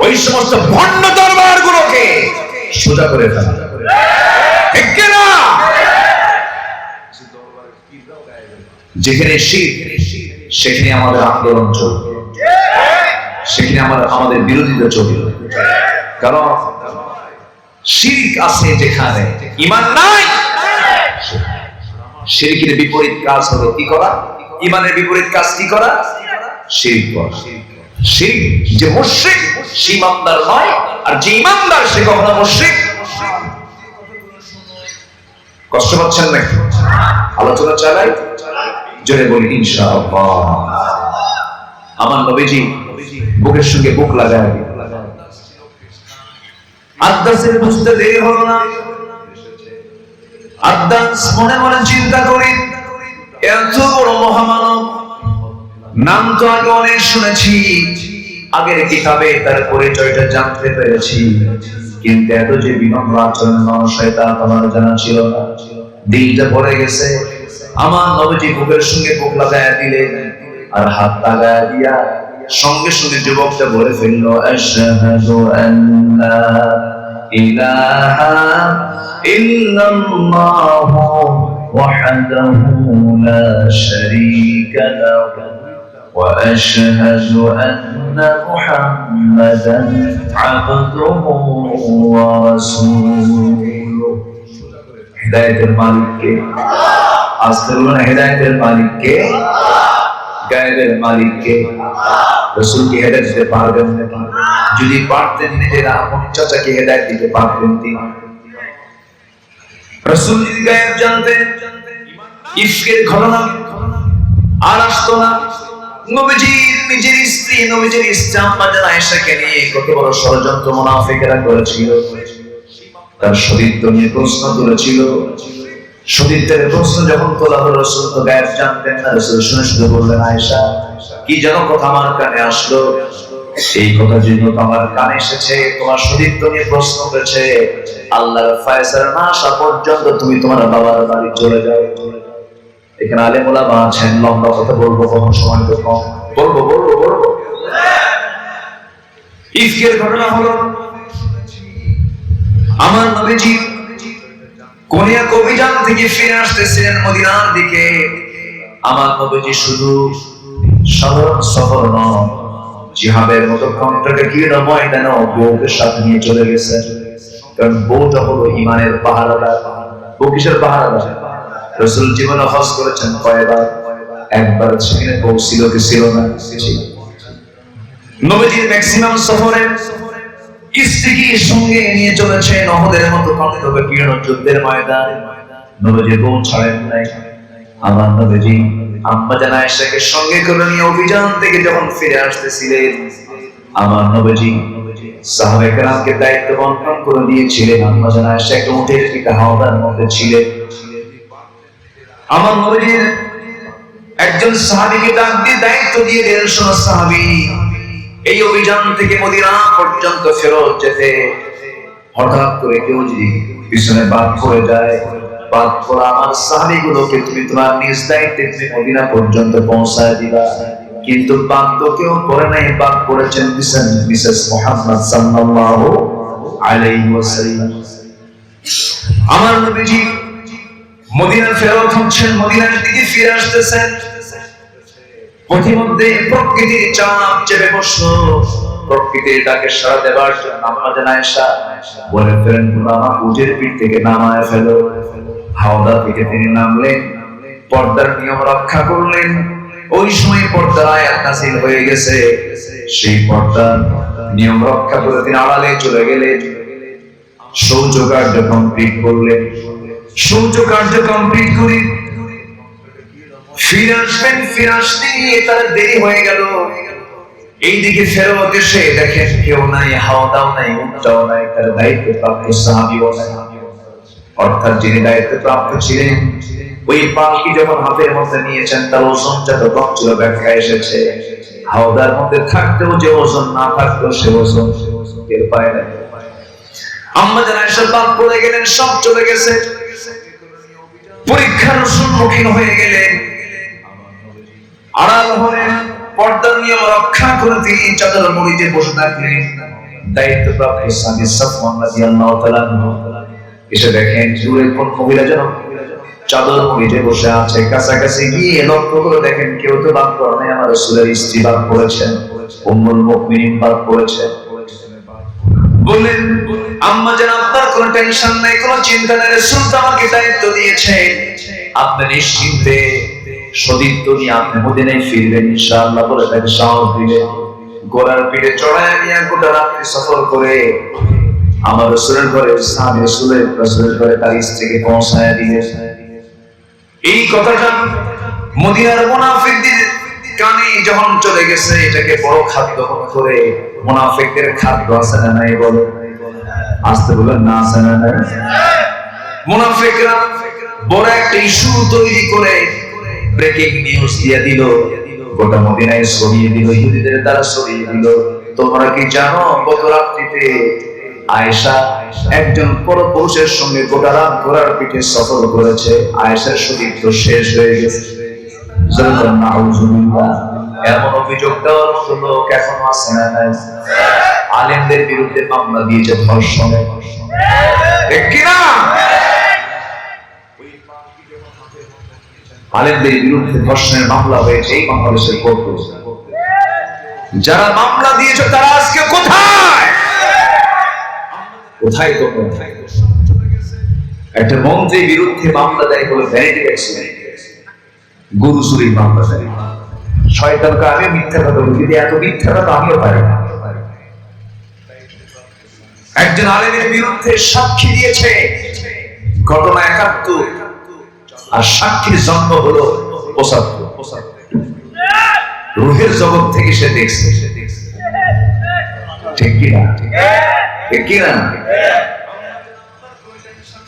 ওই সমস্ত ভণ্ড দরবারগুলোকে সোজা করে ফেলা। ঠিক কি না? যেখানে শিরক, সেখানে আমাদের আন্দোলন চলবে, সেখানে আমাদের বিরোধিতা চলবে। কারণ শিরক আছে যেখানে, ঈমান নাই। শিরকের বিপরীত কাজ হলো কি করা? ঈমানের বিপরীত কাজ কি করা? শিরক করা। শিরক, যে মুশরিক সে ঈমানদার নয়, আর যে ঈমানদার সে কখনো মুশরিক। কষ্ট পাচ্ছেন নাকি? আলোচনা চালাই, জোরে বলি ইনশাআল্লাহ। আমার নবীজি বুকের সঙ্গে বুক লাগায় আব্বাসের বুঝতে দেরি হলো না। আব্বাস মনে মনে চিন্তা করি, এত বড় মহামানব, নাম তো আগে অনেক শুনেছি, আগের কিতাবে তার পরিচয়টা জানতে পেরেছি, কিন্তু এত যে বিনম্র আচরণ মানুষের তা আমার জানা ছিল না। দিলটা পড়ে গেছে। আমার নবীজি বুকের সঙ্গে বুক লাগায়া দিলেন, আর হাত লাগায়া দিয়া সঙ্গে সঙ্গে যুবকটা বলে ফেললো, আশহাদু আল্লা ইলাহা ইল্লাল্লাহু ওয়াহদাহু লা শারীকা লাহু وأشهد أن محمدا عبده ورسوله হিদায়াতের মালিক কে? আজকে বলুন হিদায়াতের মালিক কে? গায়েবের মালিক কে? রাসূল কি হেদায়েত দিতে পারবেন নাকি? যদি পারতেন নিজের আপন চাচাকে হেদায়েত দিতে পারতেন তিনি। রাসূল যদি গায়েব জানতেন ইফকের ঘটনা আর আসতো না। নবীজির নিজের স্ত্রী নবীজির ইচ্ছা আম্মা জান আয়েশাকে নিয়ে কত বড় ষড়যন্ত্র মুনাফিকরা করেছিল। তার সতীত্ব নিয়ে প্রশ্ন তুলেছিল। সতীত্বের প্রশ্ন যখন তোলা হলো রাসূল তো গায়েব জানতেন না। রাসূল শুনে শুধু বললেন আয়েশা কি যেন কথা আমার কানে আসলো, এই কথা যেহেতু আমার কানে এসেছে তোমার সতীত্ব নিয়ে প্রশ্ন করেছে, আল্লাহর ফয়সালা না আসা পর্যন্ত তুমি তোমার বাবার বাড়ি চলে যাও। এখানে আলেম ওলামা আছেন, লম্বা কথা বলবো কখন সময় তো কম, বলবো। ইফকের ঘটনা হলো আমার নবীজি কোনিয়া অভিযান থেকে ফিরে আসতেছিলেন মদিনার দিকে। আমার নবীজি শুধু সাধারণ সফর নয়, জিহাদের মতো কণ্ঠকে ময়দানে বউকে সাথে নিয়ে চলে গেছেন। কারণ বউটা হলো ইমানের পাহারাদার। বউ কিসের পাহারাদার? রাসূল জীবনে হজ করেছেন কয়বার? একবার। সেখানে বউ ছিল কি ছিল না? নবীজির ম্যাক্সিমাম সফরে স্ত্রীকে সঙ্গে নিয়ে চলেছেন নহদের মতো কণ্ঠকে যুদ্ধের ময়দান। নবীজি বউ ছাড়েন নাই। আমার নবীজি আম্মা জান আয়েশাকে সঙ্গে করে নিয়ে অভিযান থেকে যখন ফিরে আসতেছিলেন, আমার নবীজি সাহাবায়ে কেরামকে দায়িত্ব বন্টন করে দিয়েছিলেন। আম্মা জান আয়েশা একটা উটের পিঠে হাওদার মধ্যে ছিলেন। আমার নবীজির একজন সাহাবীকে ডাক দিয়ে দায়িত্ব দিয়ে দিলেন, শোনো সাহাবী, এই অভিযান থেকে মদিনা পর্যন্ত ফেরত যেতে হঠাৎ করে কেউ যদি পিছনে বাদ পড়ে যায়, বাদ পড়া আমার সাহাবীগুলোকে তুমি তোমার নিজ দায়িত্বে তুমি মদিনা পর্যন্ত পৌঁছায় দিবা। কিন্তু বাদ তো কেউ পড়ে নাই, বাদ পড়েছেন মিসেস মুহাম্মদ সাল্লাল্লাহু আলাইহি ওয়াসাল্লাম। আমার নবীজি মদিনা ফেরত হচ্ছেন, মদিনার দিকে ফিরে আসতেছেন। পথিমধ্যে প্রকৃতির চাপ চেপে বসলো। প্রকৃতির ডাকে সাড়া দেওয়ার জন্য আম্মা জান আয়েশা বলে ফেলেন, তোমরা আমার উটের পিঠ থেকে নামায় ফেলো। হাওদা থেকে তিনি নামলেন, পর্দার নিয়ম রক্ষা করলেন। ওই সময় পর্দার আয়াত নাযিল হয়ে গেছে। সেই পর্দার নিয়ম রক্ষা করে তিনি আড়ালে চলে গেলেন। শৌচ কার্য কমপ্লিট করলেন। শৌচ কার্য কমপ্লিট করে ফিরে আসবেন, ফিরে আসতে তার দেরি হয়ে গেল। এইদিকে ফেরত এসে দেখেন কেউ নাই, হাওদাও নাই, উটটাও নাই, তার দায়িত্বপ্রাপ্ত সাহাবীও নাই। অর্থাৎ যিনি দায়িত্বপ্রাপ্ত ছিলেন ওই পালকি যখন হাতের মধ্যে নিয়েছেন তার ওজনটা তো কম ছিল। ব্যাখ্যা এসেছে হাওদার মধ্যে থাকতেও যে ওজন, না থাকতেও সে ওজন টের পায় না। আম্মা জান আয়েশা বাদ পড়ে গেলেন, সব চলে গেছে। পরীক্ষার সম্মুখীন হয়ে গেলেন। আড়াল হলেন, পর্দার নিয়ম রক্ষা করে তিনি চাদর মুড়িতে বসে থাকলেন। দায়িত্বপ্রাপ্ত সাহাবী সাফওয়ান রাদিয়াল্লাহু তাআলা এসে দেখেন দূরে কোন মহিলা যেন চাদর মুড়িতে বসে আছে। কাছাকাছি গিয়ে লক্ষ্য করে দেখেন কেউ তো বাদ পড়ে নাই, আমার রাসূলের স্ত্রী বাদ পড়েছেন, উম্মুল মুমিনিন বাদ পড়েছেন। বললেন, আম্মা জান আপনার কোনো টেনশন নাই, কোনো চিন্তা নাই, রাসূল আমাকে দায়িত্ব দিয়েছে, আপনি নিশ্চিন্তে সতীত্ব নিয়ে আপনি মদিনায় ফিরবেন ইনশাআল্লাহ বলে তাকে সাহস দিলেন। ঘোড়ার পিঠে চড়ায় নিয়ে গোটা রাত্রি সফর করে আমার রাসূলের ঘরে সাহাবী রাসূলের ঘরে তার স্ত্রীকে পৌঁছায় দিলেন। এই কথাটা মদিনার মুনাফিকদের কানে যখন চলে গেছে, এটাকে বড় খাদ্য করে। মুনাফিকদের খাদ্য আছে না নাই বলে? আসতে বলেন না, আছে না নাই? মুনাফিকরা বড় একটা ইস্যু তৈরি করে ব্রেকিং নিউজ দিয়ে দিল, গোটা মদিনায় ছড়িয়ে দিল, ইহুদিদের দ্বারা ছড়িয়ে দিল। তোমরা কি জানো গত রাত্রিতে আয়েশা একজন পরপুরুষের সঙ্গে গোটা রাত ঘোড়ার পিঠে সফর করেছে, আয়েশার সতীত্ব শেষ হয়ে গেছে। এমন অভিযোগ দেওয়ার মতো লোক এখনো আছে না নাই? আলেমদের বিরুদ্ধে মামলা দিয়েছে ধর্ষণে, ঠিক কিনা? আলেমদের বিরুদ্ধে ধর্ষণের মামলা হয়েছে এই বাংলাদেশের কোর্টে। যারা মামলা দিয়েছে তারা আজকে কোথায়? কোথায় তোমরা? একটা মন্ত্রীর বিরুদ্ধে মামলা দেয় বলে ভ্যানিটি অ্যাক্সিডেন্ট, গরু চুরির মামলা দেয়। শয়তানকে আমিও মিথ্যা কথা বলি, কিন্তু এত মিথ্যা কথা আমিও পারি না। একজন আলেমের বিরুদ্ধে সাক্ষী দিয়েছে, ঘটনা ৭১, আর সাক্ষীর জন্ম হলো ৭৫। রুহের জগৎ থেকে সে দেখছে, ঠিক কিনা? ঠিক কিনা?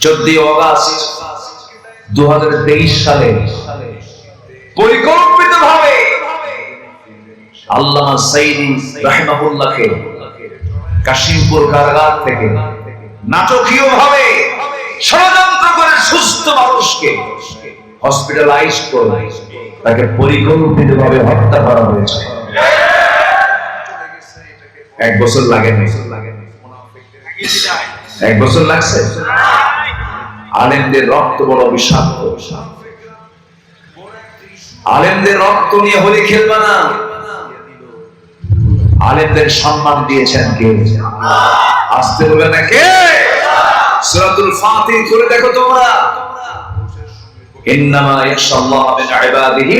14 অগাস্ট 2023 সালে পরিকল্পিতভাবে আল্লামা সাইদি রাহিমাহুল্লাহকে কাশিমপুর কারাগার থেকে নাটকীয়ভাবে ষড়যন্ত্র করে সুস্থ মানুষকে হসপিটালাইজ করে তাকে পরিকল্পিতভাবে হত্যা করা হয়েছে। 1 বছর লাগে না, 1 বছর লাগছে। আলেমদের রক্ত বড় বিষাক্ত, আলেমদের রক্ত নিয়ে হোলি খেলবা না। আলেমদের সম্মান দিয়েছেন কে? আসতে বলবে না কে? সূরাতুল ফাতির করে দেখো তোমরা, ইন্নামা ইয়াশাল্লাহ মিন ইবাদিহি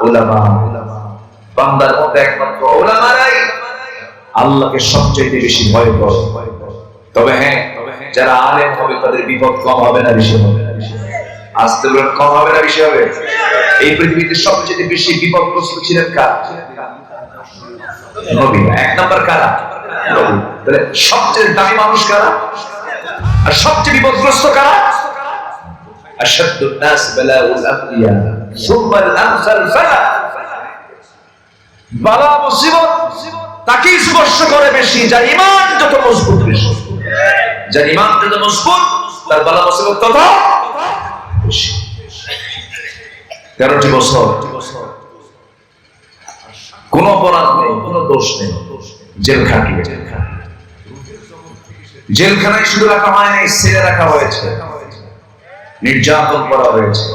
উলামা। বান্দার মধ্যে একমাত্র উলামারাই আল্লাহকে সবচেয়ে বেশি ভয় করে। তবে হ্যাঁ, যারা আলেম হবে তাদের বিপদ কম হবে না বেশি হবে? আসতে বলবেন কম হবে না বেশি হবে? এই পৃথিবীতে সবচেয়ে বেশি বিপদগ্রস্ত ছিলেন কারা? নবী। 1 নাম্বার কারা? নবী। তাহলে সবচেয়ে দামি মানুষ কারা? আর সবচেয়ে বিপদগ্রস্ত কারা? আশাদ্দুন নাস বালাউল আম্বিয়া সুম্মাল আমসাল ফালা। বালা মুসিবত তাকে স্পর্শ করে বেশি যার ঈমান যত মজবুত বেশি। যার ঈমান যত মজবুত তার বালা মুসিবত তত বেশি। 13টি বছর কোন অপরাধ নেই, কোন দোষ নেই, জেল খাটিয়ে। জেলখানায় শুধু রাখা হয় নাই, ছেড়ে রাখা হয়েছে, নির্যাতন করা হয়েছে।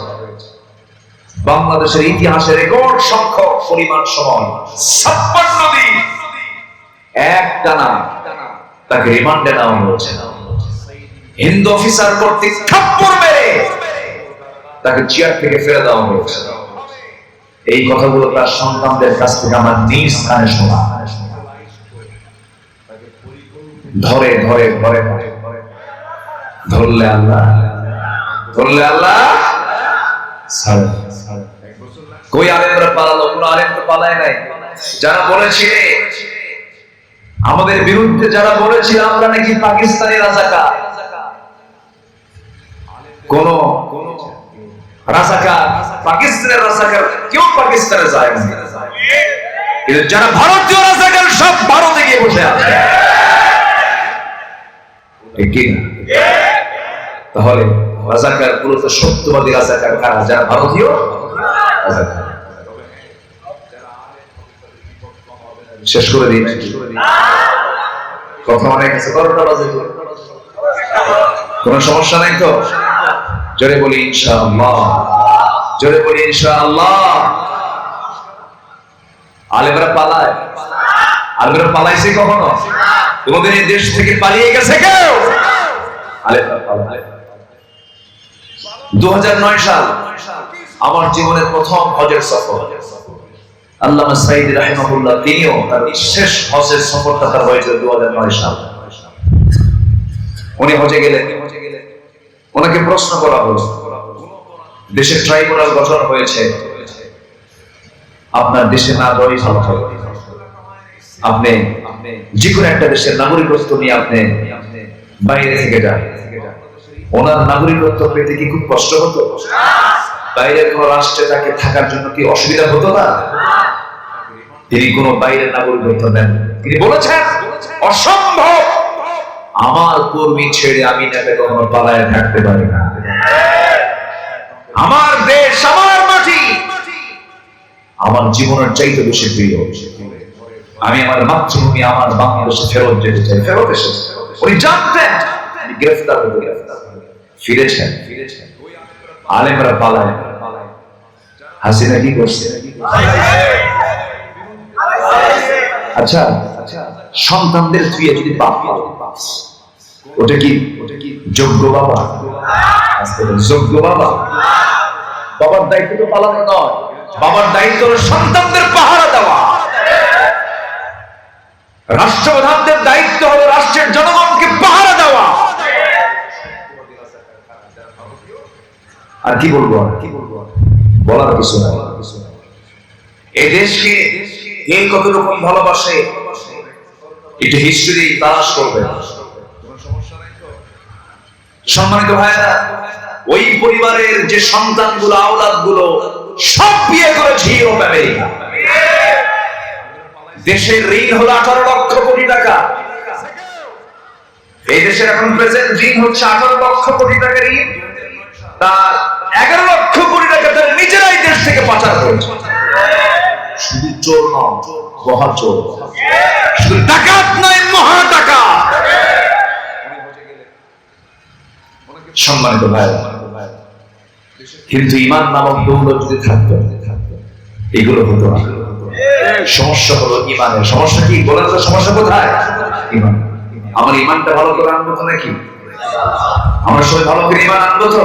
বাংলাদেশের ইতিহাসে রেকর্ড সংখ্যক পরিমাণ সময় 56 দিন একটানা তাকে রিমান্ডে নেওয়া হয়েছে। হিন্দু অফিসার কর্তৃক থাপ্পড় মেরে তাকে চেয়ার থেকে ফেলে দেওয়া হয়েছে। এই কথাগুলো তার সন্তানদের কাছ থেকে আমার নিজ কানে শোনা। ধরে ধরে ধরে ধরলে আল্লাহ, ধরলে আল্লাহ। কই আলেমরা পালালো? কোন আলেম তো পালায় নাই। যারা বলেছিল আমাদের বিরুদ্ধে, যারা বলেছিল আমরা নাকি পাকিস্তানি রাজাকার, কোন রাজাকার, পাকিস্তানের রাজাকার কেউ পাকিস্তানে যায় না। কিন্তু যারা ভারতীয় রাজাকার সব ভারতে গিয়ে বসে আছে। তাহলে রাজাকার মূলত সত্যবাদী রাজাকার কারা? যারা ভারতীয় রাজাকার। শেষ করে দিন, কথা অনেক আছে, 12টা বাজে, কোন সমস্যা নাই তো? জোরে বলি ইনশাআল্লাহ, জোরে বলি ইনশাআল্লাহ। আলেমরা পালায়? আলেমরা পালাইছে কখনো? তোমাদের এই দেশ থেকে পালিয়ে গেছে কেউ? আলেমরা পালায়। 2009 সাল আমার জীবনের প্রথম হজের সফর। আল্লামা সাইদি রাহিমাহুল্লাহ তিনিও তার শেষ হজের সফরটা তার হয়েছিল 2009 সাল। উনি হজে গেলেন, ওনাকে প্রশ্ন করা হলো, দেশের ট্রাইব্যুনাল গঠন হয়েছে, আপনার দেশে না যাওয়াই ভালো হবে। আপনি যে কোনো একটা দেশের নাগরিকত্ব নিয়ে আপনি বাইরে থেকে যান। ওনার নাগরিকত্ব পেতে কি খুব কষ্ট হতো? বাইরের কোন রাষ্ট্রে তাকে থাকার জন্য কি অসুবিধা হতো না? তিনি কোন বাইরের নাগরিকত্ব নেন। তিনি বলেছেন অসম্ভব, আমার কর্মী ছেড়ে আমি নেবে কখনো পালায় থাকতে পারি না। আমার দেশ, আমার মাটি আমার জীবনের চাইতে বেশি প্রিয়। আমি আমার মাতৃভূমি, আমার বাংলাদেশে ফেরত যেতে চাই। ফেরত এসেছে। উনি জানতেন গ্রেফতার হবে, ফিরেছেন। আলেমরা পালায়। হাসিনা কি করছে? আচ্ছা, সন্তানদের ধুয়ে যদি বাপ পালো, ওটা কি যোগ্য বাবা? যোগ্য বাবা? বাবার দায়িত্ব তো পালানো নয়, বাবার দায়িত্ব হলো সন্তানদের পাহারা দেওয়া। রাষ্ট্রপ্রধানদের দায়িত্ব হলো রাষ্ট্রের জনগণকে পাহারা দেওয়া। আর কি বলবো, বলার কিছু নাই। এই দেশকে কে কত রকম ভালোবাসে একটু হিস্ট্রি তালাশ করবে। সম্মানিত ভাইরা, ওই পরিবারের যে সন্তানগুলো, আওলাদগুলো সব বিয়ে করেছে ইউরোপ আমেরিকা। দেশের ঋণ হলো 18 লক্ষ কোটি টাকা। এই দেশের এখন প্রেজেন্ট ঋণ হচ্ছে 18 লক্ষ কোটি টাকা ঋণ। তার 11 লক্ষ কোটি টাকা তার নিজেরাই দেশ থেকে পাচার করেছে। শুধু চোর নয়, মহা চোর। শুধু ডাকাত নয়, মহা ডাকাত। সম্মানিত ভাই, কিন্তু ঈমান নামক দৌলত যদি থাকতো, এগুলো হতো না। সমস্যা হলো ঈমানের। সমস্যা কি বলেন তো? সমস্যা কোথায়? ঈমান। আমার ঈমানটা ভালো করে আনবো তো নাকি? আমরা সবাই ভালো করে ঈমান আনবো তো?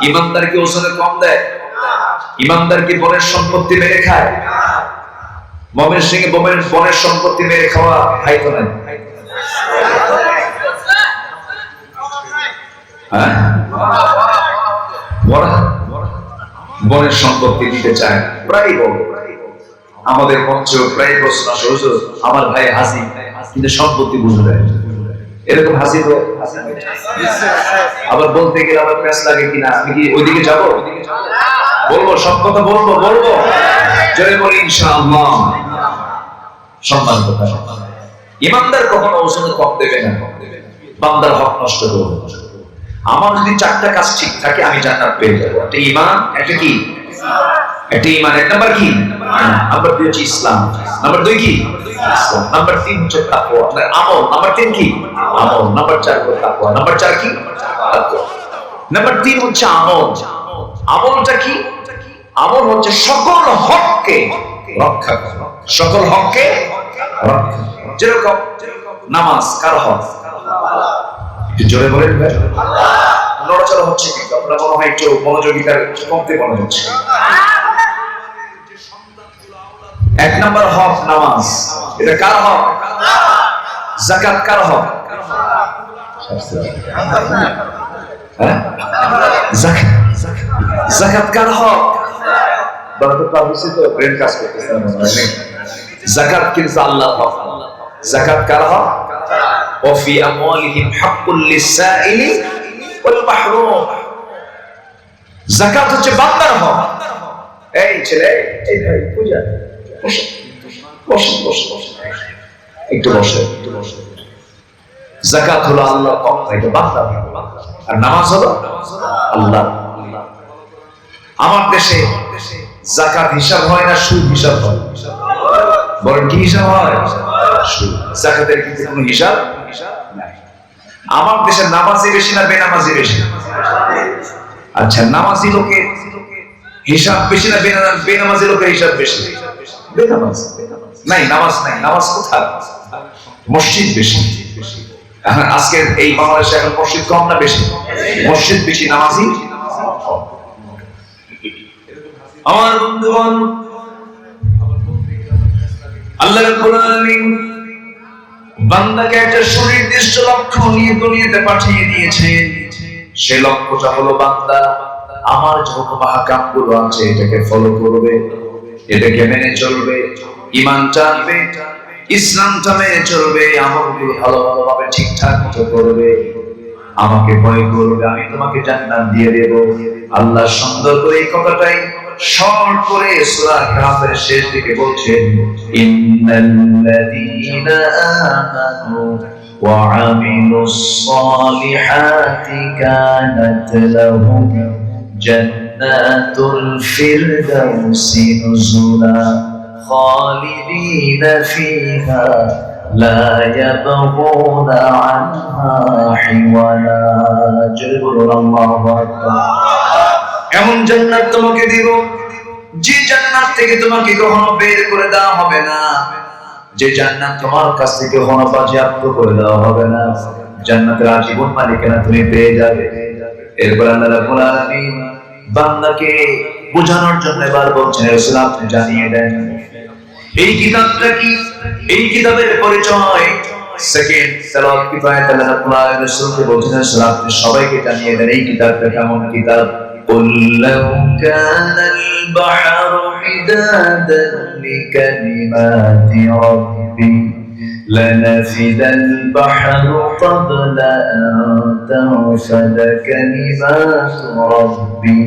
ঈমানদার কি ওজনে কম দেয়? ঈমানদার কি বনের সম্পত্তি মেরে খায়? মমের সিংহে বনের সম্পত্তি মেরে খাওয়া ভাই তো নাই। হ্যাঁ, বনের সম্পত্তি দিতে চায় প্রায় বলো। আমাদের মঞ্চ প্রায় প্রশ্ন আসে, হুজুর আমার ভাই হাসি কিন্তু সম্পত্তি বুঝে দেয়। এরকম হাসি তো আবার বলতে গেলে আবার প্যাস লাগে কিনা। আমি কি ওইদিকে যাবো? বলবো, সব কথা বলবো। জোরে বলি ইনশাআল্লাহ। সম্মানিত ভাই, ঈমানদার কখনো ওজনে কম দেবে না, বান্দার হক নষ্ট করবে না। আমার যদি 4টা কাজ ঠিক থাকে আমি জান্নাত পেয়ে যাবো। একটা ঈমান, একটা কি? একটা ঈমান। এক নাম্বার কি? নাম্বার 2 হচ্ছে ইসলাম। নাম্বার 2 কি? ইসলাম। নাম্বার 3 হচ্ছে তাকওয়া, আমল। নাম্বার 3 কি? আমল। নাম্বার 4 হচ্ছে তাকওয়া। নাম্বার 4 কি? তাকওয়া। নাম্বার 3 হচ্ছে আমল। আমলটা কি? আমল হচ্ছে সকল হককে রক্ষা করা। সকল হককে রক্ষা। যেরকম নামাজ কার হক? জোরে বলেন ভাই। নড়াচড়া হচ্ছে কিন্তু আপনার মনে হয় একটু মনোযোগিতার কমতে মনে হচ্ছে। 1 নাম্বার হক নামাজ। এটা কার হক? যাকাত কার হক? হ্যাঁ, যাকাত কার হক? বরকত পাবিছে তো ব্রেন কাজ করতেছে না। যাকাত কিন্তু আল্লাহর হক। যাকাত কার হক? وفي أموالهم حق للسائل والمحروم। যাকাত হচ্ছে বান্দার হক। এই ছেলে, এই ভাই পূজা একটু বসে। যাকাত হলো আল্লাহর হক, এটা বান্দার হক। আর নামাজ হলো আল্লাহর। আমার দেশে যাকাত হিসাব হয় না, সুদ হিসাব হয়। বলেন কি হিসাব হয়? সুদ। যাকাতের কিন্তু কোনো হিসাব নাই। আমার দেশে নামাজি বেশি না বেনামাজি বেশি? আচ্ছা, নামাজি লোকের হিসাব বেশি না বেনামাজি লোকের হিসাব বেশি? বেনামাজ নাই, নামাজ নাই। নামাজ কোথায়? মসজিদ বেশি। আজকে এই বাংলাদেশে এখন মসজিদ কম না বেশি? মসজিদ বেশি, নামাজি কম। আমার বন্ধুগণ, আল্লাহ রাব্বুল আলামিন বান্দাকে একটা সুনির্দিষ্ট লক্ষ্য নিয়ে দুনিয়াতে পাঠিয়ে দিয়েছেন। সেই লক্ষ্যটা হলো বান্দা আমার যে হুকুম আহকাম গুলো আছে এটাকে ফলো করবে, এটাকে মেনে চলবে, ঈমানটা আনবে, ইসলামটা মেনে চলবে, আমলগুলো ভালোভাবে ঠিকঠাক মতো করবে, আমাকে ভয় করবে, আমি তোমাকে জান্নাত দিয়ে দেব। আল্লাহ সুন্দর করে এই কথাটাই শর্ট করে সূরা কাহফের শেষ দিকে বলছেন, ইন্নাল্লাযীনা আমানু ওয়া আমিলুস সালিহাতি কানাত লাহুম জান্নাতুল ফিরদাউসি নুজুলা খালিদিনা ফিহা লা ইয়াবগুনা আনহা হিওয়ালা। জোরে বলুন আল্লাহু আকবার। এমন জান্নাত তোমাকে দিব যে জান্নাত থেকে তোমাকে কখনো বের করে দেওয়া হবে না, যে জান্নাত তোমার কাছ থেকে কোনো বাজেয়াপ্ত করে দেওয়া হবে না, জান্নাতের আজীবন মালিকানা তুমি পেয়ে যাবে। এরপর আল্লাহ রাব্বুল আলামিন বান্দাকে বোঝানোর জন্য এবার বলছেন, রাসূল আপনি জানিয়ে দেন এই কিতাবটা কি, এই কিতাবের পরিচয়। সেকেন্ড তেলাওয়াত কিফায়াত আল্লাহ রাব্বুল আলামিন রাসূলকে বলছেন, রাসূল আপনি সবাইকে জানিয়ে দেন এই কিতাবটা কেমন কিতাব। قل لو كان البحر مدادا لكلمات ربي لنفد البحر قبل أن تنفد كلمات ربي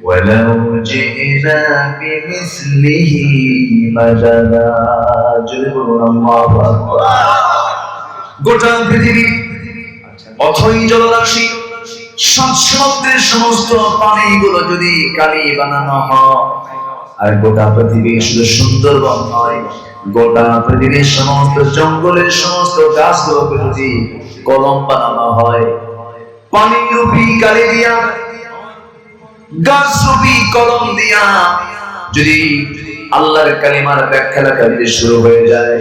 ولو جئنا بمثله مددا الله أكبر। গোটা পৃথিবী অথই জলরাশি সমুদ্রের সমস্ত পানিগুলো যদি কালি বানানো হয়, আর গোটা পৃথিবী শুধু সুন্দরবন নয়, গোটা পৃথিবীর সমস্ত জঙ্গলের সমস্ত গাছগুলোকে যদি কলম বানানো হয়, পানি রূপী কালি দিয়া, গাছ রূপী কলম দিয়া যদি আল্লাহর কালিমার ব্যাখ্যা লেখা দিতে শুরু হয়ে যায়,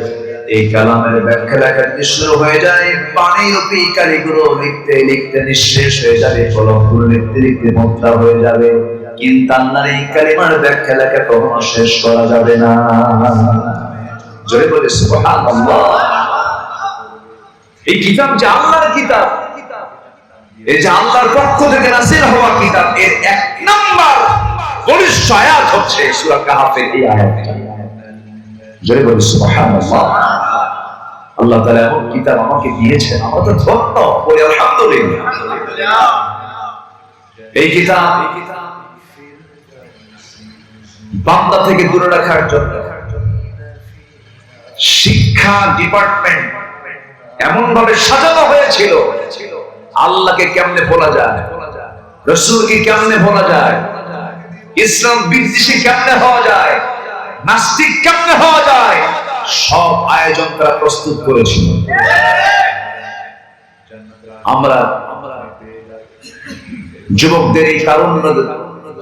এই কালামের ব্যাখ্যা লেখা দিতে শুরু হয়ে যায়, পানি রূপী কালিগুলো লিখতে লিখতে নিঃশেষ হয়ে যাবে, কলমগুলো লিখতে লিখতে মোটা হয়ে যাবে, কিন্তু আল্লাহর এই কালিমার ব্যাখ্যা লেখা কখনো শেষ করা যাবে না। জোরে বলে সুবহানাল্লাহ। এই কিতাব যে আল্লাহর কিতাব, এই যে আল্লাহর পক্ষ থেকে নাযিল হওয়া কিতাব, এর এক নাম্বার বলিষ্ঠ আয়াত হচ্ছে সূরা কাহফের এই আয়াতটা। জোরে বলে সুবহানাল্লাহ। আল্লাহ তাআলা এমন কিতাব আমাকে দিয়েছেন, আমরা তো ধন্য, বলি আলহামদুলিল্লাহ। এই কিতাব বান্দা থেকে দূরে রাখার জন্য শিক্ষা ডিপার্টমেন্ট এমন ভাবে সাজানো হয়েছিল, আল্লাহকে কেমনে ভোলা যায়, রাসূলকে কেমনে ভোলা যায়, ইসলাম বিদ্বেষী কেমনে হওয়া যায়, নাস্তিক কেমনে হওয়া যায়, সব আয়োজন তারা প্রস্তুত করেছিল। আমরা যুবকদের এই তারুণ্য,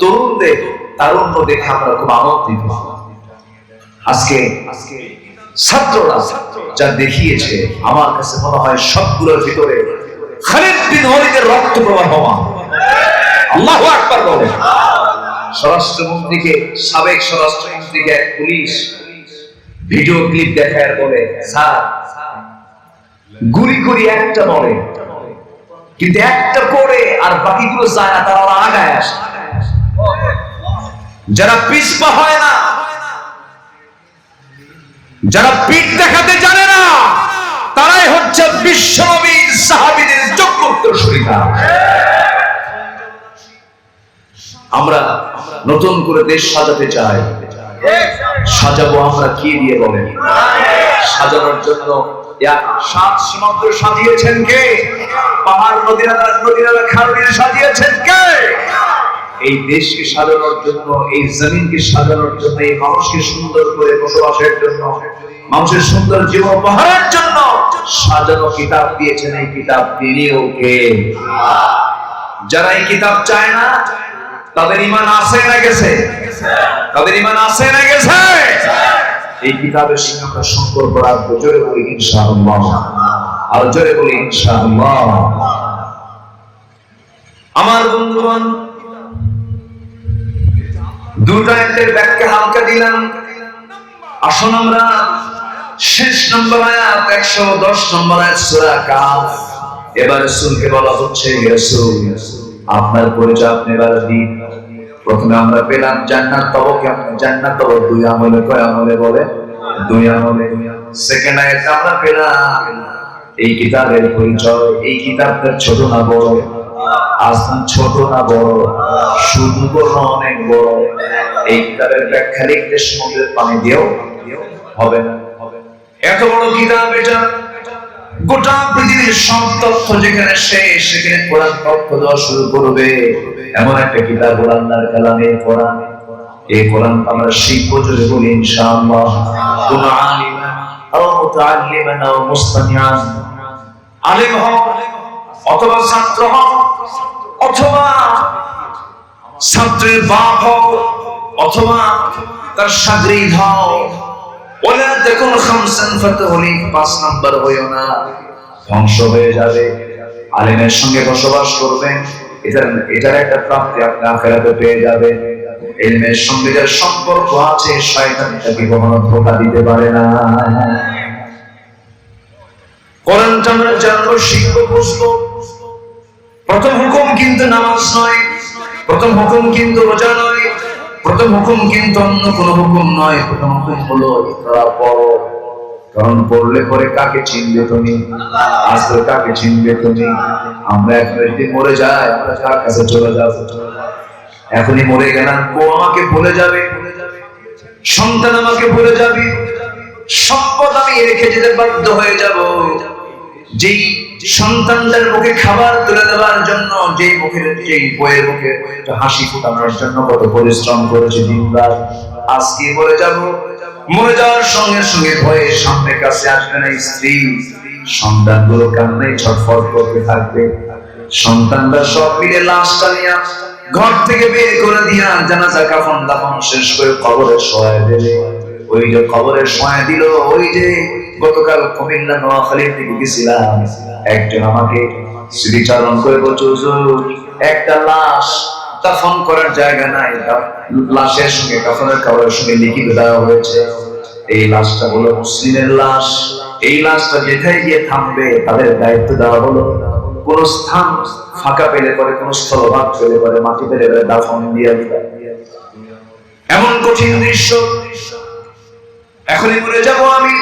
তরুণদের তারুণ্য দেখে আমরা খুব আনন্দিত। আজকে ছাত্ররা যা দেখিয়েছে, আমার কাছে মনে হয় সবগুলোর ভিতরে খালিদ বিন ওয়ালিদের রক্ত প্রবাহমান। আল্লাহু আকবার বলে। স্বরাষ্ট্রমন্ত্রীকে, সাবেক স্বরাষ্ট্রমন্ত্রীকে এক পুলিশ ভিডিও ক্লিপ দেখায় বলে, স্যার গুলি করি একটা মরে, কিন্তু একটা পড়ে আর বাকিগুলো যায় না, তারা আগায় আসে। যারা পিছপা হয় না, যারা পিঠ দেখাতে জানে না, তারাই হচ্ছে বিশ্বনবীর সাহাবীদের যোগ্য উত্তরসূরিরা। আমরা নতুন করে দেশ সাজাতে চাই, সাজাবো আমরা কি দিয়ে বলেন? সাজানোর জন্য সাত সমুদ্র সাজিয়েছেন কে? পাহাড় নদীনালা খাল-বিল সাজিয়েছেন কে? এই দেশকে সাজানোর জন্য, এই জমিনকে সাজানোর জন্য, এই মানুষকে সুন্দর করে বসবাসের জন্য, মানুষের সুন্দর জীবন উপহারের জন্য সাজানো কিতাব দিয়েছেন। এই কিতাব তিনিও কে? যারা এই কিতাব চায় না, তাদের ঈমান আছে না গেছে? তাদের ঈমান আছে না গেছে? এই কিতাবের সঙ্গে আমরা সম্পর্ক রাখবো। জোরে বলি ইনশাআল্লাহ, আর জোরে বলি ইনশাআল্লাহ। আমার বন্ধুগণ, দুটো আয়াতের ব্যাখ্যা হালকা দিলাম, আসুন আমরা শেষ নম্বর আয়াত 110 নম্বর আয়াত সূরা কাহফ। এবার রাসূলকে বলা হচ্ছে, রাসূল আপনার পরিচয় আপনি এবার দিন। প্রথমে আমরা পেলাম জান্নাত পাবো কেমন? জান্নাত পাবো দুই আমলে। কয় আমলে বলে? দুই আমলে। সেকেন্ড আয়াতে আমরা পেলাম এই কিতাবের পরিচয়। এই কিতাবটা ছোট না বড়? আসমান ছোট না বড়? শুধু বড়, অনেক বড়। এই কিতাবের ব্যাখ্যা লিখতে সমুদ্রের পানি দিয়েও হবে না। এত বড় কিতাব এটা, গোটা পৃথিবীর সব তথ্য যেখানে শেষ, সেখানে কোরআন তথ্য দেওয়া শুরু করবে। এমন একটা কিতাব আল্লাহর কালামে কোরআন। এই কোরআন আমরা শিখবো, যদি বলি ইনশাআল্লাহ। কোন আলিম আও মুতাআল্লিমান আও মুস্তামিআন, আলিম হও অথবা ছাত্র হও, অথবা ছাত্রের বাপ হও, অথবা তার শাগরিদ হও, ওয়ালা তাকুন খামসান ফাতাহলি, ৫ নাম্বার হইও না, ধ্বংস হয়ে যাবে। আলেমের সঙ্গে বসবাস করবেন, এটার একটা প্রাপ্তি আপনি আখিরাতে পেয়ে যাবেন। ইলমের সঙ্গে যার সম্পর্ক আছে, শয়তান তাকে কখনো ধোঁকা দিতে পারে না। কোরআনটা আমরা জানবো, শিখবো, বুঝবো। প্রথম হুকুম কিন্তু নামাজ নয়, প্রথম হুকুম কিন্তু রোজা নয়, প্রথম হুকুম কিন্তু অন্য কোন হুকুম নয়। প্রথম হুকুম হলো ইকরা, পড়ো। কারণ পড়লে পরে কাকে চিনবে তুমি? আজকে কাকে চিনবে তুমি? আমরা এখন যদি মরে যাই, আমরা কার কাছে চলে যাবো? এখনই মরে গেলাম, বউ আমাকে ভুলে যাবে, সন্তান আমাকে ভুলে যাবে, সম্পদ আমি রেখে যেতে বাধ্য হয়ে যাব। যেই সন্তানদের মুখে খাবার তুলে দেওয়ার জন্য, যেই বইয়ের মুখে হাসি ফোটানোর জন্য কত পরিশ্রম করেছে দিনরাত, আজকে মরে যাব। মরে যাওয়ার সঙ্গে সঙ্গে ভয়ে সামনে কাছে আসবে না স্ত্রী, সন্তানগুলো কান্নায় ছটফট করতে থাকবে। সন্তানরা সব মিলে লাশটা নিয়ে ঘর থেকে বের করে দিয়া জানাজা কাফন দাফন শেষ করে কবরে শোয়া দেবে। ওই যে কবরে শোয়া দিল, ওই যে গতকাল কুমিল্লা নোয়াখালীর দিকে গেছিলাম, একজন আমাকে স্মৃতিচারণ করে বলছে, হুজুর একটা লাশ দাফন করার জায়গা নাই, লাশের সঙ্গে কাফনের কাপড়ের সঙ্গে লিখিত দেওয়া হয়েছে, এই লাশটা হলো মুসলিমের লাশ, এই লাশটা যেখানে গিয়ে থামবে তাদের দায়িত্ব দেওয়া হলো কোন স্থান ফাঁকা পেলে পরে, কোন স্থলভাগ পেলে পরে, মাটি পেলে পরে দাফন দিয়ে দিবে। এমন কঠিন দৃশ্য। এখনই মরে যাব আমি,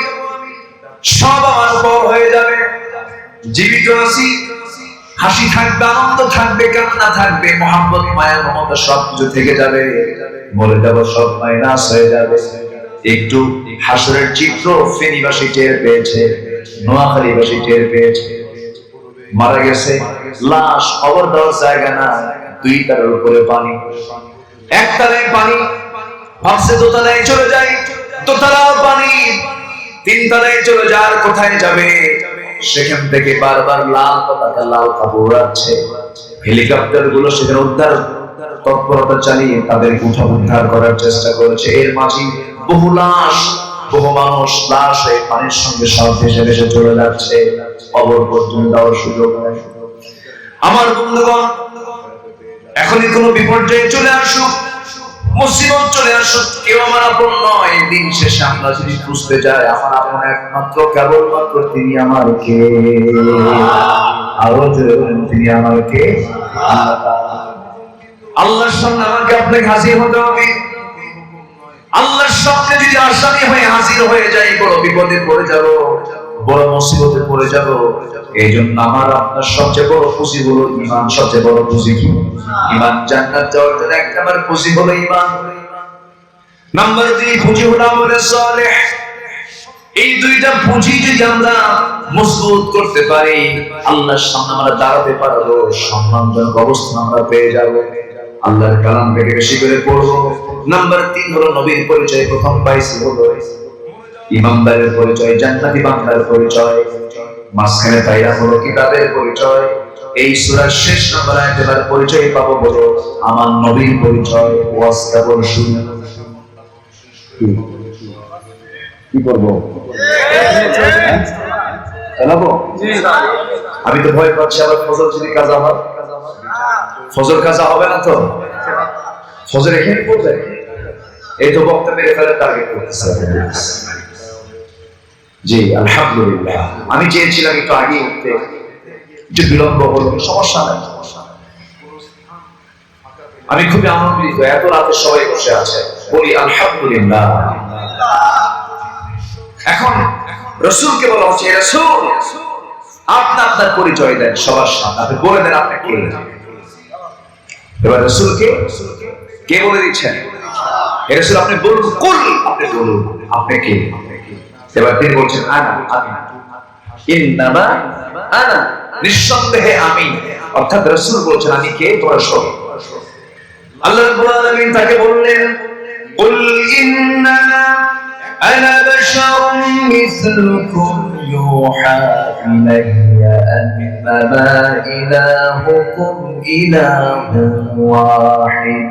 সব আমার পর হয়ে যাবে। জীবিত আছি, হাসি থাকবে, আনন্দ থাকবে, কান্না থাকবে, মহব্বত, মায়া, মমতা সবকিছু থেকে যাবে। মরে যাব, সব মাইনাস হয়ে যাবে। একটু হাসরের চিত্র ফেনীবাসী টের পেয়েছে, নোয়াখালীবাসী টের পেয়েছে। মারা গেছে, লাশ খবর দেওয়ার জায়গা না, 2 তারের উপরে পানি, 1 তালায় পানি, ভাবছে দোতলায় চলে যায়, দোতলাও পানি, 3 তালায় চলে যাওয়ার কোথায় যাবে? সেখান থেকে বারবার লাল পতাকা, লাল কাপড় আছে, হেলিকপ্টার গুলো সেখানে উদ্ধার তৎপরতা চালিয়ে তাদের উদ্ধার করার চেষ্টা করেছে। এর মাঝে বহু লাশ, বহু মানুষ লাশ হয়ে পানির সঙ্গে সব ভেসে ভেসে চলে যাচ্ছে, কবর পর্যন্ত যাওয়ার সুযোগ নেই। আমার বন্ধুগণ, এখনই কোনো বিপর্যয় চলে আসুক, মুসিবত চলে আসুক, কেউ আমার আপন নয়। দিন শেষে আমরা যদি খুঁজতে যাই, আমার আপন একমাত্র কেবলমাত্র তিনি আমার কে? আরো জোরে বলেন, তিনি আমার কে? আল্লাহর সামনে আমাকে আপনাকে হাজির হতে হবে। আল্লাহর সামনে যদি আসামি হয়ে হাজির হয়ে যাই, বড় বিপদে পড়ে যাব, বড় মুসিবতে পড়ে যাব। এই জন্য আমার আপনার সবচেয়ে বড় পুঁজি হলো ঈমান। সবচেয়ে বড় পুঁজি কি? ঈমান। জান্নাত যাওয়ার জন্য 1 নাম্বার পুঁজি হলো ঈমান, নাম্বার 2 পুঁজি হলো আমলে সালেহ। এই 2টা পুঁজি যদি আমরা মজবুত করতে পারি, আল্লাহর সামনে আমরা দাঁড়াতে পারবো, সম্মানজনক অবস্থান আমরা পেয়ে যাব। আল্লাহর কালাম থেকে বেশি করে পড়বো। নাম্বার 3 হলো নবীর পরিচয়। প্রথম পাইছি হলো ইমানদারের পরিচয়, জান্নাতি বান্দার পরিচয়। মাঝখানে পাইরা হলো কিতাবের পরিচয়। এই সূরার শেষ নাম্বার আয়াতে তার পরিচয় পাবো বলো আমার নবীর পরিচয়। ওয়াজ কেবল শুনে কি করবো? চালাবো? আমি তো ভয় পাচ্ছি আবার ফজর যদি কাজা হয়। ফজর কাজা হবে না তো? ফজর এখানে পড়বে, এই তো বক্তা মেরে ফেলে টার্গেট করতেছে। জি আলহামদুলিল্লাহ, আমি চেয়েছিলাম একটু আগে উঠতে, একটু বিলম্ব হলো, সমস্যা নাই। আমি খুবই আনন্দিত, এত রাতে সবাই বসে আছে, বলি আলহামদুলিল্লাহ। এখন রাসূলকে বলা হচ্ছে, রাসূল আপনি আপনার পরিচয় দেন সবার সামনে, আপনি বলে দেন আপনি কে। এবার রাসূলকে কে বলে দিচ্ছেন? রাসূল আপনি বলুন, কুল, আপনি বলুন আপনি কে। এবার তিনি বলছেন আনা, আমি, ইন্নামা আনা, নিঃসন্দেহে আমি। অর্থাৎ রাসূল বলছেন আমি কে, তোমরা শোনো। আল্লাহ রাব্বুল আলামিন তাকে বললেন, কুল ইন্নামা আনা বাশারুম মিসলুকুম ইউহা ইলাইয়া আন্নামা ইলাহুকুম ইলাহুন ওয়াহিদ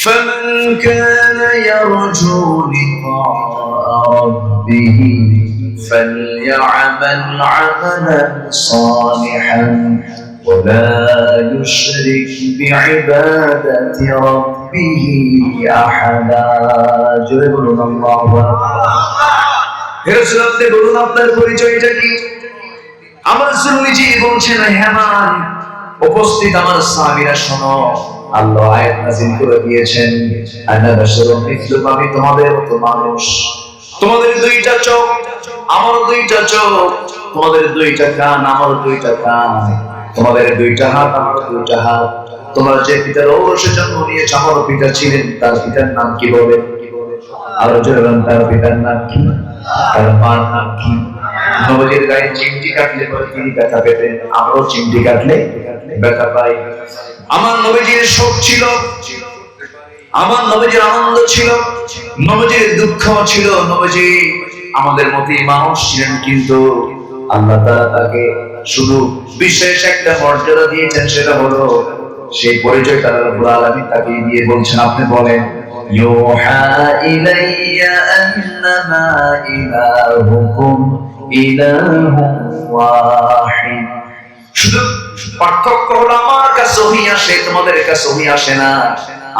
فمن كان يرجو لقاء ربه فليعمل عملا صالحا ولا يشرك بعبادة ربه أحدا جل الله হে রাসূল আপনি বলুন আপনার পরিচয়টা কি? আমার রাসূল নিজে বলছেন, হে আমার উপস্থিত আমার সাহাবীরা শোনো, আল্লাহ আয়াত নাযিল করে দিয়েছেন, আনা বাশারুম মিসলুকুম, আমি তোমাদের মতো মানুষ। তোমাদের দুইটা চোখ, আমার দুইটা চোখ, তোমাদের দুইটা কান, আমার দুইটা কান, তোমাদের দুইটা হাত, আমার দুইটা হাত। তোমরা যে পিতার ঔরসে জন্ম নিয়েছ, আমার পিতা ছিলেন, তার পিতার নাম কি বলে? আর জোরান, তার পিতার নাম কি? তার মার নাম কি? নবীর গায়ে চিমটি কাটলে পরে তিনি ব্যথা পেতেন, আমরাও চিমটি কাটলে ব্যথা পাই। আমার নবীজির শোক ছিল, আমার নবীজির আনন্দ ছিল, নবীজির দুঃখ ছিল। নবীজি আমাদের মতই মানুষ ছিলেন, কিন্তু আল্লাহ তাআলা তাকে শুধু বিশেষ একটা মর্যাদা দিয়েছেন, সেটা হলো সেই পরিচয় তাআলা রব্বুল আলামিন তাকে দিয়ে বলছেন, আপনি বলেন ইউহা ইলাইয়া আন্নামা ইলাহুকুম ইলাহুন ওয়াহিদ। শুধু পার্থক্য হলো আমার কাছে ওহী আসে, তোমাদের কাছে ওহী আসে না।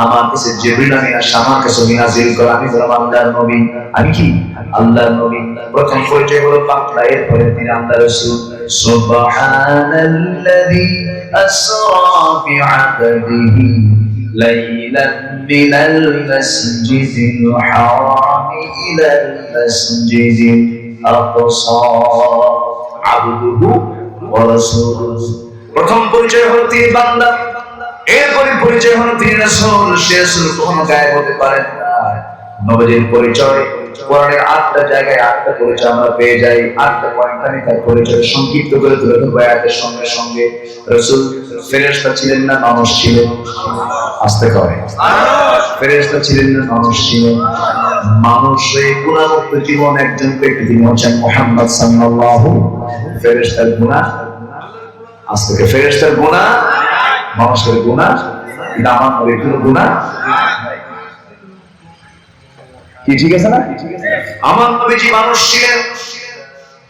আমার কাছে জিবরিল আমিন আসে, আমার কাছে ওহী নাযিল করে। আমি হলাম আল্লাহর নবী। আমি কি? আল্লাহর নবী। প্রথম পরিচয় হলো বান্দা, এরপরে তিনি আল্লাহর রাসূল। সুবহানাল্লাযী আসরা বিআবদিহি লাইলান মিনাল মাসজিদিল হারাম ইলাল মাসজিদিল আকসা আবদুহু ওয়া রাসূলুহু। প্রথম পরিচয় হলো তিনি বান্দা, এরপরে পরিচয় হলো তিনি রাসূল। সে রাসূল কখনো গায়েব হতে পারেন না। নবীর পরিচয় কোরআনের 8টা জায়গায় 8টা পরিচয় আমরা পেয়ে যাই। 8টা পয়েন্ট আমি তার পরিচয় সংক্ষিপ্ত করে তুলে ধরবো আয়াতের সঙ্গে সঙ্গে। রাসূল ফেরেশতা ছিলেন না মানুষ ছিলেন? আস্তে করে, ফেরেশতা ছিলেন না মানুষ ছিলেন? মানুষ হয়ে গুনাহমুক্ত জীবন একজন ব্যক্তি, তিনি হচ্ছেন মুহাম্মদ সাল্লাল্লাহু। ফেরেশতার গুনাহ, আস্তে করে, ফেরেশতার গুনাহ, মানুষের গুনাহ, কিন্তু আমার নবীর কোনো গুনাহ কি? ঠিক আছে না? আমার নবীজি মানুষ ছিলেন,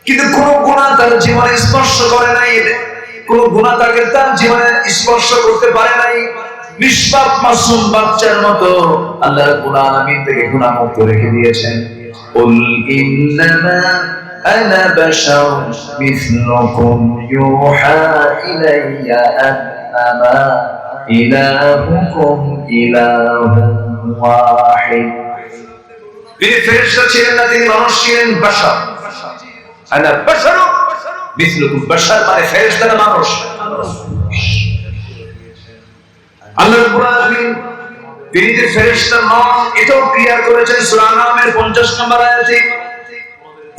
কিন্তু কোন গুনাহ তার জীবনে স্পর্শ করে নাই, কোন গুনাহ তাকে তার জীবনে স্পর্শ করতে পারে নাই। নিষ্পাপ মাসুম বাচ্চার মতো আল্লাহ রাব্বুল আলামিন থেকে গুনাহ মুক্ত রেখে দিয়েছেন। কুল ইন্নামা আনা বাশারুম মিসলুকুম ইউহা ইলাইয়া আন্নামা ইলাহুকুম ইলাহুন ওয়াহিদ। তিনি ফেরেশতা ছিলেন না, তিনি মানুষ ছিলেন। বাশার, আনা বাশারু মিসলুকুম, বাশার মানে ফেরেশতা না মানুষ। আল্লাহ রাব্বুল আলামিন তিনি যে ফেরেশতা নন এটাও ক্লিয়ার করেছেন সূরা আনআমের 50 নম্বর আয়াতে।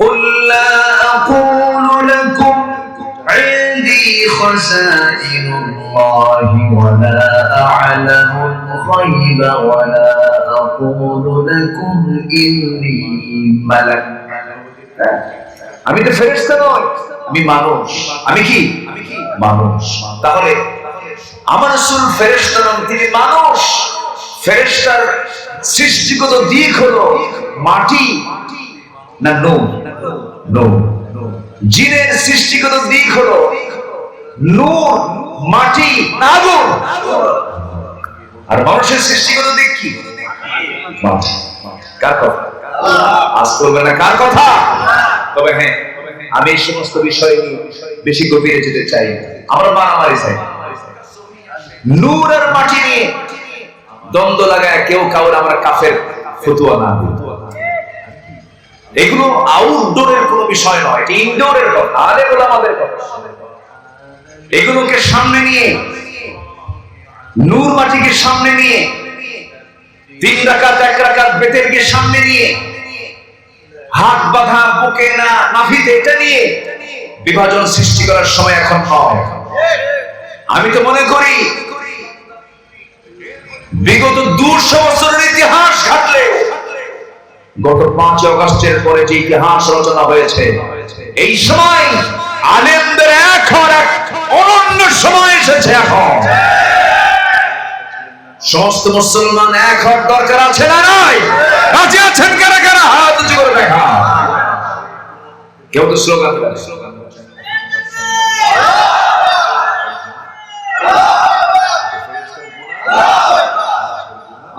কুল লা আকুলু লাকুম ইনদি খাযাইনুল্লাহি ওয়া লা আ'লামুল গায়বা ওয়া লা আকুলু লাকুম ইন্নী মালাক। আমি তো ফেরেশতা নই, আমি মানুষ। আমি কি? মানুষ। তাহলে আমার রাসূল ফেরেশতা নন, তিনি মানুষ। ফেরেশতার সৃষ্টিগত দিক হলো মাটি না নূর? নূর। জিনের সৃষ্টিগত দিক হলো নূর, মাটি না আগুন? আর মানুষের সৃষ্টিগত দিক কি? মাটি। কার কথা? আজ করবে না কার কথা? তবে হ্যাঁ, আমি এই সমস্ত বিষয় নিয়ে বেশি গভীরে যেতে চাই, আমরা মারামারি চাই। নূর আর মাটি নিয়ে দ্বন্দ্ব লাগায় কেউ কাউর আমরা কাফের ফতোয়া না দিই। এগুলো আউটডোরের কোনো বিষয় নয়, এটা ইনডোরের কথা। আর এগুলো আমাদের কথা। এগুলোকে সামনে নিয়ে, নূর মাটিকে সামনে নিয়ে, 3 রাকাত 1 রাকাত বেতেরকে সামনে নিয়ে, হাত বাঁধা বুকে না নাভিতে, এটা নিয়ে বিভাজন সৃষ্টি করার সময় এখন নয়। আমি তো মনে করি বিগত 200 বছরের ইতিহাস ঘাটলে গত 5 আগস্টের পরে যে ইতিহাস রচনা হয়েছে, এই সময় আলেমদের এক অনন্য সময় এসেছে। এখন সমস্ত মুসলমান এক হওয়ার দরকার আছে না নাই? রাজি আছেন কারা কারা? হাত উঁচু করে দেখা। কেউ তো স্লোগান দেয়।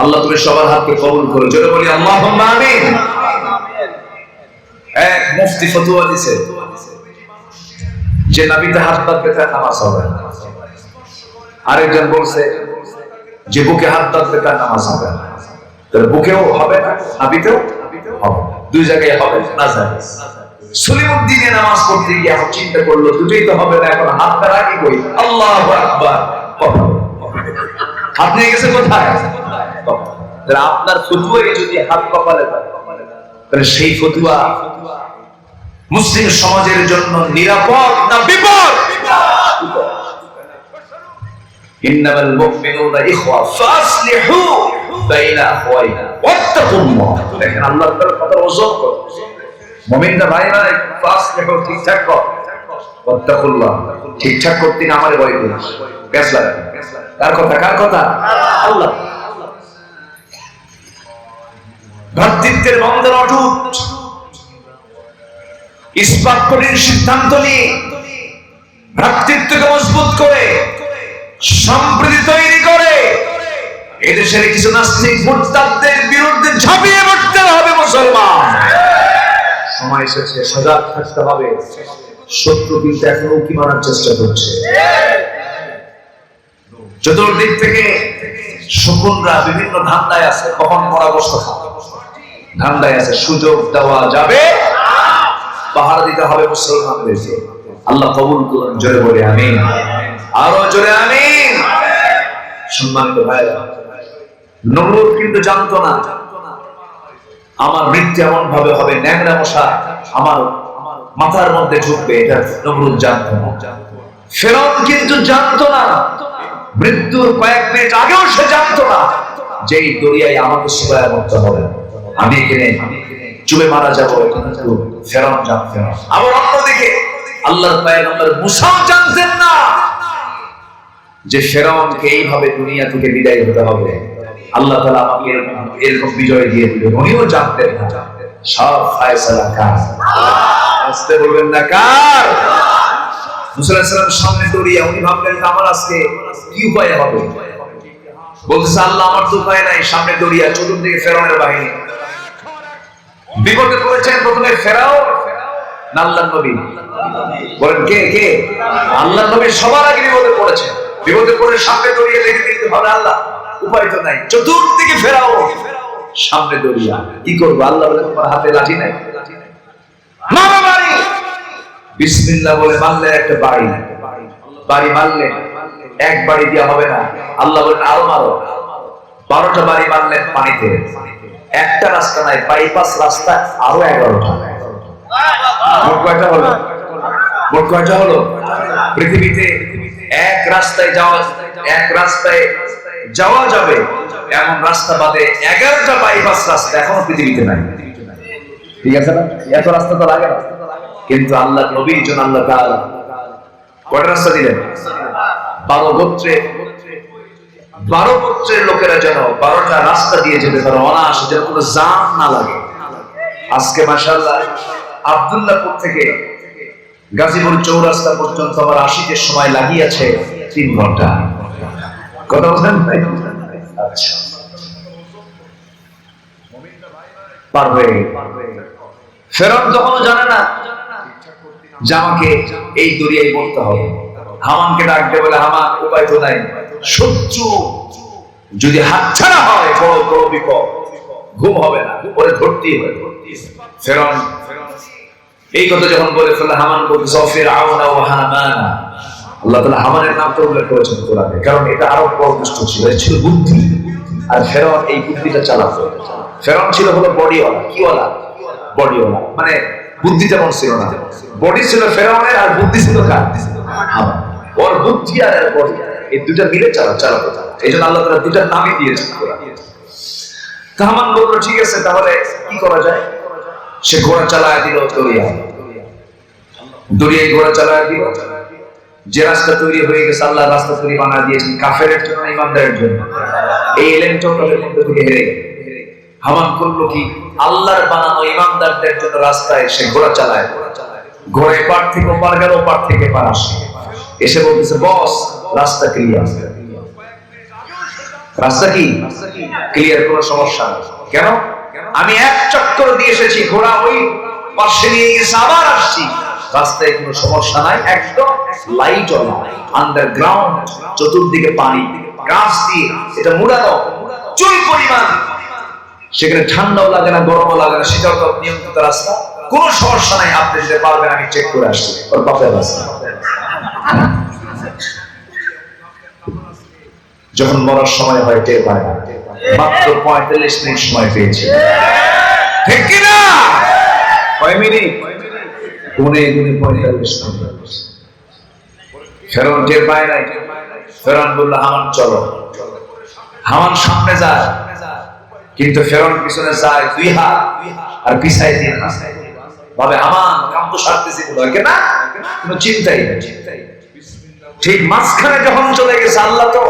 আল্লাহ তুমি সবার হাতকে কবুল করো, জোরে বলি আল্লাহুম্মা আমিন। এক মুফতি ফতোয়া দিয়েছে যে নাভিতে হাত বাঁধবে তার নামাজ হবে না। আরেকজন বলছে যে বুকে হাত বাঁধবে তার নামাজ হবে না। তার বুকেও হবে না, নাভিতেও হবে না, দুই জায়গায় হবে না। সলিমুদ্দিনে নামাজ পড়তে গিয়ে এখন চিন্তা করলো দুটোই তো হবে না, এখন হাতটা রাখি কই? আল্লাহু আকবার। হাত নিয়ে গেছে কোথায়? আপনার ফতুয়ায় যদি হাত কপালে পায় তাহলে সেই ফতুয়া মুসলিম সমাজের জন্য নিরাপদ না বিপদ? ইন্নামাল মুমিনুনা ইখওয়া ফাসলিহু বাইনা আখওয়াইকুম ওয়াত্তাকুল্লাহ। দেখেন আল্লাহ তাআলা কথা ওজন করে মুমিনরা ভাই ভাই ফাসলিহু ঠিকঠাক কর, ওয়াত্তাকুল্লাহ ঠিকঠাক করতে না আমারে ভয় করিস। গ্যাস লাগা কার কথা? কার কথা? আল্লাহ। ভ্রাতৃত্বের বন্ধন অটুট, ইসবাত কঠিন সিদ্ধান্ত নিয়ে ভ্রাতৃত্বকে মজবুত করে সম্প্রীতি তৈরি করে এদেশের কিছু নাস্তিক মুরতাদদের বিরুদ্ধে ঝাঁপিয়ে পড়তে হবে মুসলমান। সময় এসেছে, সজাগ থাকতে হবে। শত্রু কিন্তু এখনো উঁকি মারার চেষ্টা করছে। চতুর্দিক থেকে শকুনরা বিভিন্ন ধান্দায় আছে, কখন পরামর্শ খাবে ধান্দায় আছে। সুযোগ দেওয়া যাবে, পাহাড় দিতে হবে মুসলমানদেরকে। আল্লাহ কবুল করুন, জোরে বলে আমিন। আরো জোরে আমিন। সম্মানিত ভাইরা, নমরুদ কিন্তু জানতো না আমার মৃত্যু এমন ভাবে হবে, ন্যাংরা মশা আমার মাথার মধ্যে ঢুকবে, এটা নমরুদ জানতো না। ফেরাউন কিন্তু জানতো না, মৃত্যুর কয়েক মিনিট আগেও সে জানতো না যে এই দরিয়ায় আমাকে সুবায় মরতে হবে, আমি এখানে চুবে মারা যাবো। কিন্তু ফেরাউন জানতো না। আবার অন্যদিকে আল্লাহর পয়গম্বর মুসাও জানতেন না যে ফেরাউনকে এইভাবে দুনিয়া থেকে বিদায় হতে হবে, আল্লাহ তাআলা আমাকে এরকম বিজয় দিয়ে দিবেন। উনিও জানতেন না। সব ফয়সালা কার? আসতে বলবেন না কার? মুসা আলাইহিস সালাম সামনে দরিয়া, উনি ভাবলেন আমার আজকে কি উপায় হবে। বলতেছে আল্লাহ আমার তো উপায় নাই, সামনে দরিয়া, চতুর্দিকে ফেরাউনের বাহিনী। বিপদে পড়েছেন প্রথমে ফেরাউন না আল্লাহর নবী? বলেন কে কে? আল্লাহর নবী সবার আগে বিপদে পড়েছেন। বিপদে পড়ে সামনে দরিয়া দেখে দিতে হবে আল্লাহ, উপায় তো নাই। চতুর্দিকে ফেরাউন, সামনে দরিয়া, কি করবো? আল্লাহ বলে তোমার হাতে লাঠি নাই, মারো বাড়ি। বিসমিল্লাহ বলে মারলে একটা বাড়ি, বাড়ি মারলে এক বাড়ি দিয়া হবে না। আল্লাহ বলেন আরো মারো। 12টা বাড়ি মারলেন পানিতে। একটা রাস্তা নাই, বাইপাস রাস্তা আরো 11টা। মোট কয়টা হলো? মোট কয়টা হলো? পৃথিবীতে এক রাস্তায় যাওয়া যাবে এমন রাস্তা বাদে 11টা বাইপাস রাস্তা এখনো পৃথিবীতে নাই। ঠিক আছে না? এত রাস্তা তো লাগে না। কিন্তু আল্লাহ নবীর জন্য আল্লাহ তাআলা কয়টা রাস্তা দিলেন? 12 গোত্রের লোকেরা যেন 12টা রাস্তা দিয়ে যেতে পারে অনায়াসে, যেন কোনো জাম না লাগে। আজকে মাশাআল্লাহ আব্দুল্লাহপুর থেকে গাজীপুর চৌরাস্তা পর্যন্ত আমার 80 সময় লাগিয়েছে 3 ঘন্টা। কথা বলেন ভাই? আচ্ছা, পারবে। ফেরাউন তখনও জানে না যে আমাকে এই দরিয়ায় মরতে হবে। হামানকে ডাকতে বলে হামান উপায় তো নাই, শত্রু যদি হাতছাড়া হয় বড় বড় বিপদ, ঘুম হবে না, ওরে ধরতেই হবে। ফেরাউন এই কথা যখন বলে ফেলে হামান বলতেছে ফিরআউন ওয়া হামান। আল্লাহ তাআলা হামানের নাম তো উল্লেখ করেছেন কোরআনে, কারণ এটা আরো বড় দুষ্ট ছিল, এটা ছিল বুদ্ধি। আর ফেরাউন এই বুদ্ধিটা চালাতো। ফেরাউন ছিল হলো বডিওয়ালা। কিওয়ালা? বডিওয়ালা, মানে বুদ্ধি তেমন ছিল না। বডি ছিল ফেরাউনের আর বুদ্ধি ছিল কার? হামান। ওর বুদ্ধি আর এর বডি, এই দুটো মিলে চালাতো। এইজন্য আল্লাহ তাআলা দুটার নামই দিয়েছেন কোরআনে। হামান বলল ঠিক আছে, তাহলে কি করা যায়? সে ঘোড়া চালায় দিল দরিয়ায় ঘোড়া চালায় দিল। যে রাস্তা তৈরি হয়ে গেছে, আল্লাহ রাস্তা তৈরি বানা দিয়েছেন কাফেরের জন্য, ইমানদারের জন্য। এই এলেনটাও তাদের মধ্যে থেকে হেরে গেল। হামান করলো কি, আল্লাহর বানানো ইমানদারদের জন্য রাস্তায় সে ঘোড়া চালায়, ঘোড়া এপার থেকে ওপার গেল, ওপার থেকে এপার আসে, এসে বলতেছে বস রাস্তা ক্লিয়ার। রাস্তা কি ক্লিয়ার, কোনো সমস্যা নেই। কেন? আমি এক চক্কর দিয়ে এসেছি, ঘোড়া ওই পাশে নিয়ে গেছে, আবার আসছি, রাস্তায় কোনো সমস্যা নাই, একদম লাইট অন, আন্ডারগ্রাউন্ড, চতুর্দিকে পানি, গাছ দিয়ে এটা মুড়ানো, চুল পরিমাণ, সেখানে ঠান্ডাও লাগে না, গরমও লাগে না, সেটাও তো নিয়ন্ত্রিত রাস্তা, কোনো সমস্যা নাই, আপনি যেতে পারবেন, আমি চেক করে আসছি। ওর বাপের রাস্তা। যখন মরার সময় হয় টের পায় না, মাত্র 45 মিনিট সময় পেয়েছি, ঠিক কিনা? কয় মিনিট? গুনে গুনে 45 মিনিট। ফেরাউন টের পায় নাই। ফেরাউন বলল হামান চলো। হামান সামনে যায়, কিন্তু ফেরাউন পিছনে যায় 2 হাত আর পিছায় 3 হাত। ভাবে হামান কাম তো সারতেছি বলে না, কোনো চিন্তাই নেই। ঠিক মাঝখানে যখন চলে গেছে, আল্লাহ তো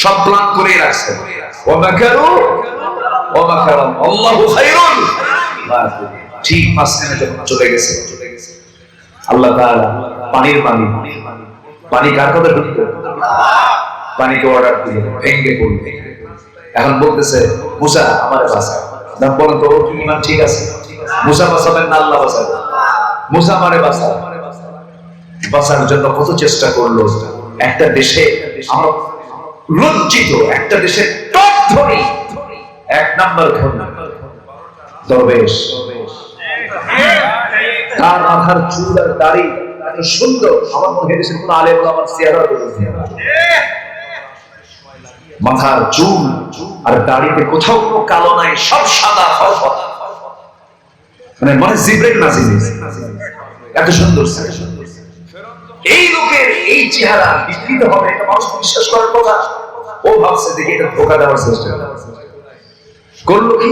সব প্ল্যান করে রাখছে। ঠিক মাঝখানে যখন চলে গেছে, আল্লাহ তাআলা পানির পানি, পানি কার কথা ঢুকতো, পানিকে অর্ডার দিল, ভেঙ্গে পড়ল। এখন বলতেছে মুসা আমার বাঁচা, নাম বলেন তো কি ইমান ঠিক আছে? মুসা বাঁচাবেন না আল্লাহ বাঁচাবেন? মুসা আমারে বাঁচা, বাঁচার জন্য কত চেষ্টা করলো। একটা দেশে আমরা লজ্জিত, একটা দেশের টপ ধনী, 1 নাম্বার ধনী দরবেশ, তার মাথার চুল আর দাড়ি এত সুন্দর, আমার মনে হয় কোন আলেম ওলামার চেহারা দেখেছি। মাথার চুল আর দাড়িতে কোথাও কোনো কালো নাই, সব সাদা ফরফর, মানে জিব্রাইল নাজিল, এত সুন্দর। এই লোকের এই চেহারা বিকৃত হবে, এটা মানুষ বিশ্বাস করার কথা। ও ভাবছে দেখি এটা ধোকা দেওয়ার চেষ্টা করলো। কি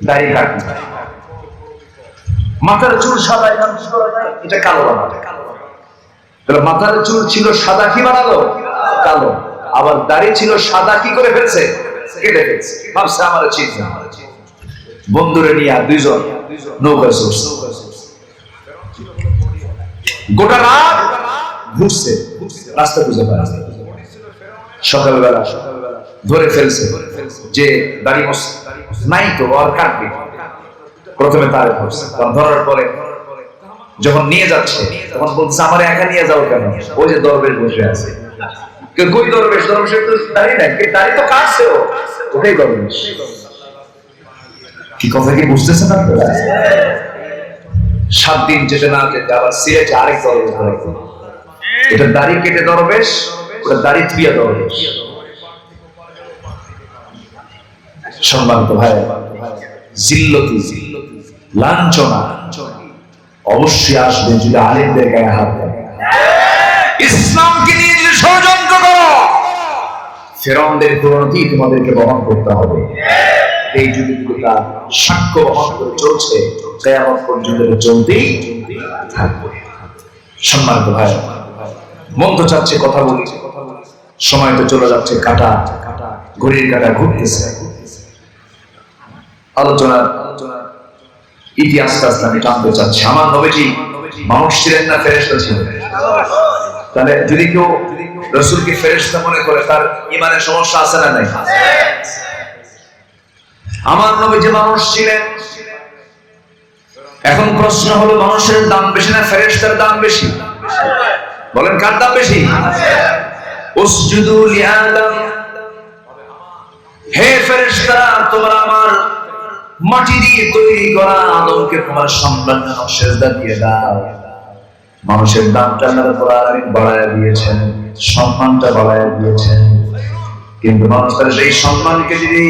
দাড়ি কাটলো, মাথার চুল সাদা, এটা কালো বানালো। মাথার চুল ছিল সাদা, কি বানালো? কালো। আবার দাড়ি ছিল সাদা, কি করে ফেলছে? কেটে ফেলছে। ভাবছে আমার চিন্তা, বন্ধুরে নিয়ে 2 জন নৌকা চড়ছে, গোটা রাত ঘুরছে, রাস্তা খুঁজে পায়। সকালবেলা ধরে ফেলছে যে দাড়ি নাই তো, আর কাটবে। প্রথমে তারে ধরছে, ধরার পরে যখন নিয়ে যাচ্ছে তখন বলছে আমার একা নিয়ে যাও কেন? ওই যে দরবেশ বসে আছে। কই দরবেশ? দরবেশের তো দাড়ি নাই, দাড়ি তো কাটছে, ওটাই দরবেশ। কি কথা কি বুঝতেছেন আপনারা? 7 দিন যেতে না যেতে আবার সিলেটে আরেক দরবেশ ধরে, এটা দাড়ি কেটে দরবেশ, ওটা দাড়ি থুইয়া দরবেশ। সম্মানিত ভাই, জিল্লতি, লাঞ্ছনা অবশ্যই আসবে যদি আলেমদের গায়ে হাত দেয়। ইসলামকে নিয়ে যদি ষড়যন্ত্র করো, ফেরাউনদের পরিণতি তোমাদেরকে বহন করতে হবে। এই যুগটা সাক্ষ্য বহন করে চলছে, কিয়ামত পর্যন্ত চলতেই থাকবে। সম্মানিত ভাই, মন তো চাচ্ছে কথা বলি, সময় তো চলে যাচ্ছে, কাটা ঘড়ির কাটা ঘুরতেছে। আলোচনার ইতিহাসটা আমি জানতে চাচ্ছি। আমার নবীজি মানুষ ছিলেন না ফেরেশতা ছিলেন? তাহলে যদি কেউ রাসূলকে ফেরেশতা মনে করে, তার ঈমানের সমস্যা আছে না নাই? আমার নবীজি মানুষ ছিলেন। এখন প্রশ্ন হলো, মানুষের দাম বেশি না ফেরেশতার দাম বেশি? বলেন কার দাম বেশি? উসজুদু লিআদম, হে ফেরেশতারা তোমরা আমার মাটি দিয়ে তৈরি করা আদমকে তোমার সম্মান সেজদা দিয়ে দাও। মানুষের দামটা আল্লাহ কোরআনে বাড়ায়া দিয়েছেন, সম্মানটা বাড়ায়া দিয়েছেন, কিন্তু মানুষ তার সেই সম্মানকে যদি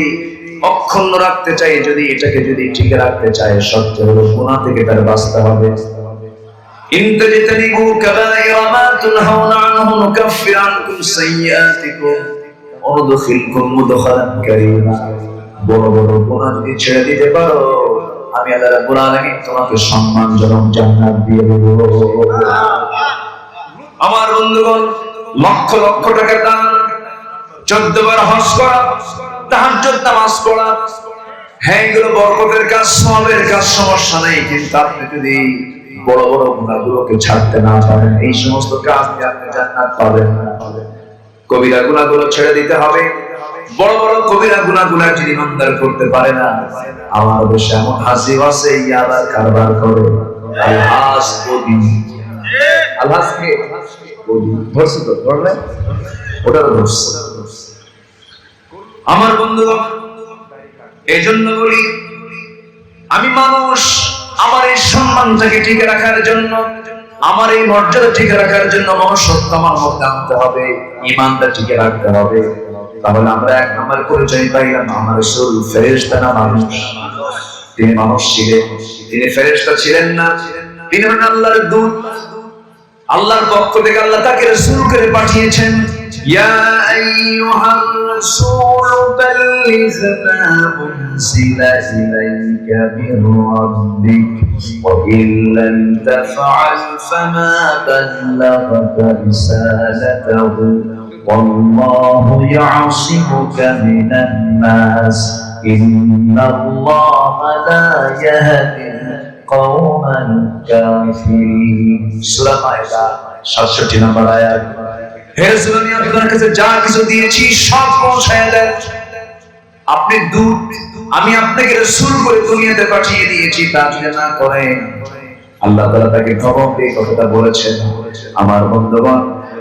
অক্ষুণ্ণ রাখতে চায়, যদি এটাকে যদি টিকে রাখতে চায়, সত্য হলো গুনাহ থেকে তার বাঁচতে হবে। ইনতাজতানিবু কাবাইরা মা তুনহাউনা আনহু নুকাফির আনকুম সাইয়্যাতিকুম ওয়া নুদখিলকুম মুদখালান কারীমা। বড় বড় গুনাহ যদি ছেড়ে দিতে পারো, আমি আল্লাহ রাব্বুল আলামিন তোমাকে সম্মানজনক জান্নাত দিয়ে দেব। আমার বন্ধুগণ, লক্ষ লক্ষ টাকা দান 14 বার হজ করা, তাহাজ্জুদ নামাজ পড়া, হ্যাঁ এগুলো বরকতের কাজ, সওয়াবের কাজ, সমস্যা নেই। কিন্তু আপনি যদি বড় বড় গুনাহগুলোকে ছাড়তে না পারেন, এই সমস্ত কাজ দিয়ে আপনি জান্নাত পাবেন না। কবিরা গুনাহগুলো ছেড়ে দিতে হবে। বড় বড় কবিরা গুনাহগুলো যদি ইমানদার করতে পারে না, আমার দেশে এমন হাসিব আছে ইয়াবার কারবার করে, আলহাস বদি, আলহাসকে বদি ধরছে তো, ধরলে ওটারও ধরছে। আমার বন্ধুগণ, এই জন্য বলি, আমি মানুষ, আমার এই সম্মানটাকে টিকে রাখার জন্য, আমার এই মর্যাদা টিকে রাখার জন্য মনুষ্যত্ব আমার মধ্যে আনতে হবে, ঈমানটা টিকে রাখতে হবে। তাহলে আমরা এক নম্বর পরিচয় পাইলাম, আমার রাসূল ফেরেশতা না মানুষ? তিনি মানুষ ছিলেন, তিনি ফেরেশতা ছিলেন না। তিনি হলেন আল্লাহর দূত। আল্লাহর পক্ষ থেকে আল্লাহ তাকে রাসূল করে পাঠিয়েছেন। ইয়া আইয়ুহার রাসূল বাল্লিগ মা উনজিলা ইলাইকা মির রাব্বিক ওয়া ইন লাম তাফআল ফামা বাল্লাগতা রিসালাতাহু ওয়াল্লাহু ইয়াসিমুকা মিনান নাস ইন্নাল্লাহা লা ইয়াহদিল কওমাল কাফিরিন। সূরা মায়দা 67 নম্বর আয়াত। হে রাসূল, আমি আপনার কাছে যা কিছু দিয়েছি সব পৌঁছায় দেন। আপনি দূত, আমি আপনাকে রাসূল করে দুনিয়াতে পাঠিয়ে দিয়েছি, তা যদি না করেন, আল্লাহ তাআলা তাকে খবর দিয়ে কথাটা বলেছেন। আমার বন্ধুগণ,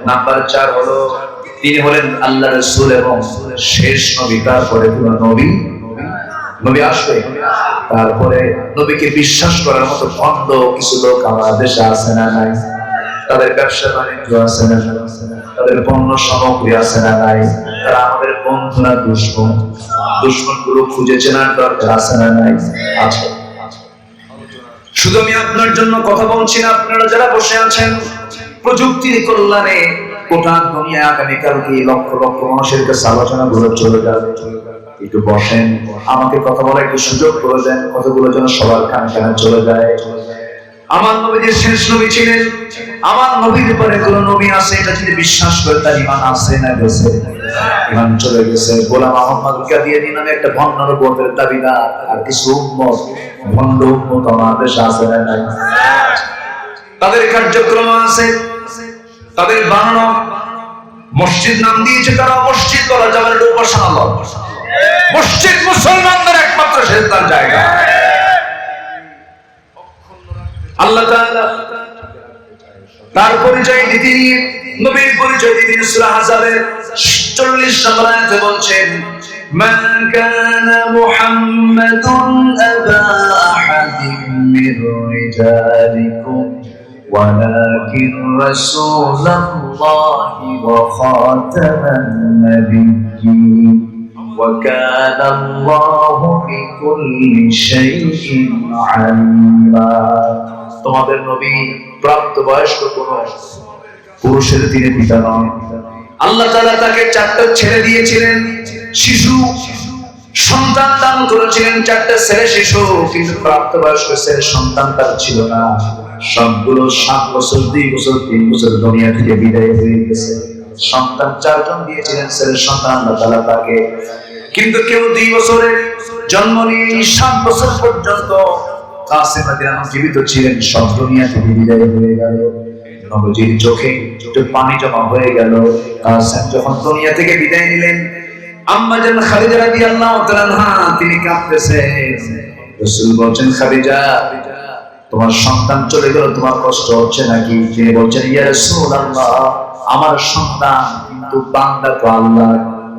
নাম্বার 4 হলো তিনি হলেন আল্লাহর রাসূল এবং শেষ নবী। তারপরে কোন নবী আসবে, তারপরে নবীকে বিশ্বাস করার মতো ভণ্ড কিছু লোক আমার দেশে আছে না নাই? তাদের ব্যবসা বাণিজ্য আছে না, তাদের পণ্য সামগ্রী আছে না নাই? তারা আমাদের বন্ধু না দুশমন? দুশমন গুলো খুঁজে চেনার দরকার আছে না নাই? আছে। শুধু আমি আপনার জন্য কথা বলছি না, আপনারা যারা বসে আছেন প্রযুক্তির কল্যাণে গোটা দুনিয়া আগামীকালকে লক্ষ লক্ষ মানুষের কাছে আলোচনা গুলো চলে যাবে। একটু বসেন, আমাকে কথা বলার একটু সুযোগ করে দেন, কথাগুলো যেন সবার কানে কানে চলে যায়। আমার নবী যে শেষ নবী ছিলেন, আমার নবীর পরে কোন নবী আছে এটা যদি বিশ্বাস করে তার ঈমান আছে না গেছে? ঈমান চলে গেছে। গোলাম আহমদ কাদিয়ানী নামে একটা ভণ্ড নবুয়তের দাবিদার আর কিছু উম্মত, ভণ্ড উম্মত আমার দেশে আছে না নাই? তাদের কার্যক্রম আছে, তাদের বানানো মসজিদ নাম দিয়েছে, তারা মসজিদ করা যাবে না, উপাসনালয়। মসজিদ মুসলমানদের একমাত্র সেজদার জায়গা। আল্লাহ তাআলা তার পরিচয় দিতে নিয়ে নবীর পরিচয় দিতে সূরা আহজাবের 40 নম্বর আয়াতে বলছেন, মা কানা মুহাম্মাদুন আবা আহাদিন মির রিজালিকুম ওয়ালাকিন রাসূলুল্লাহি ওয়া খাতামান নাবিয়্যিন وَكَانَ اللَّهُ بِكُلِّ شَيْءٍ عَلِيمًا। তোমাদের নবী প্রাপ্তবয়স্ক কোন পুরুষের তিনি পিতা নন। আল্লাহ তাআলা তাকে 4টা ছেলে দিয়েছিলেন, শিশু সন্তান দান করেছিলেন, 4টা ছেলে শিশু, কিন্তু প্রাপ্তবয়স্ক ছেলে সন্তান তার ছিল না। সবগুলো 7 বছর, 2 বছর, 3 বছর দুনিয়া থেকে বিদায় হয়ে গেছে। সন্তান 4 জন দিয়েছিলেন, ছেলের সন্তান আল্লাহ তাআলা তাকে। কিন্তু কেউ 2 বছরে জন্ম নিয়ে 7 বছর পর্যন্ত কাসেম রাদিয়াল্লাহু জীবিত ছিলেন, সব দুনিয়া থেকে বিদায় হয়ে গেল। নবীজির চোখে একটু পানি জমা হয়ে গেল। কাসেম যখন দুনিয়া থেকে বিদায় নিলেন, আম্মা জান খাদিজা রাদিয়াল্লাহু তাআলা আনহা তিনি কাঁদতেছেন। রাসূল বলেন, খাদিজা তোমার সন্তান চলে গেল, তোমার কষ্ট হচ্ছে নাকি? তিনি বলছেন, ইয়া রাসূলুল্লাহ, আমার সন্তান কিন্তু বান্দা তো আল্লাহ।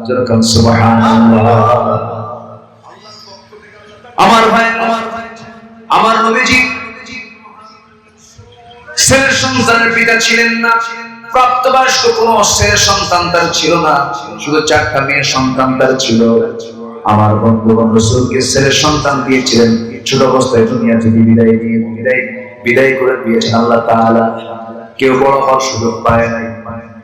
যেরকম সুবহানাল্লাহ। আমার ভাই, আমার নবীজি ছেলের সন্তানের পিতা ছিলেন না, প্রাপ্তবয়স্ক কোন ছেলের সন্তান তার ছিল না, শুধু 4টা মেয়ের সন্তান তার ছিল। আমার বন্ধুগণ, রাসূলকে ছেলের সন্তান দিয়েছিলেন, ছোট অবস্থায় দুনিয়া থেকে বিদায় করে দিয়েছেন আল্লাহ তাআলা। কেউ বড় হওয়ার সুযোগ পায় নাই।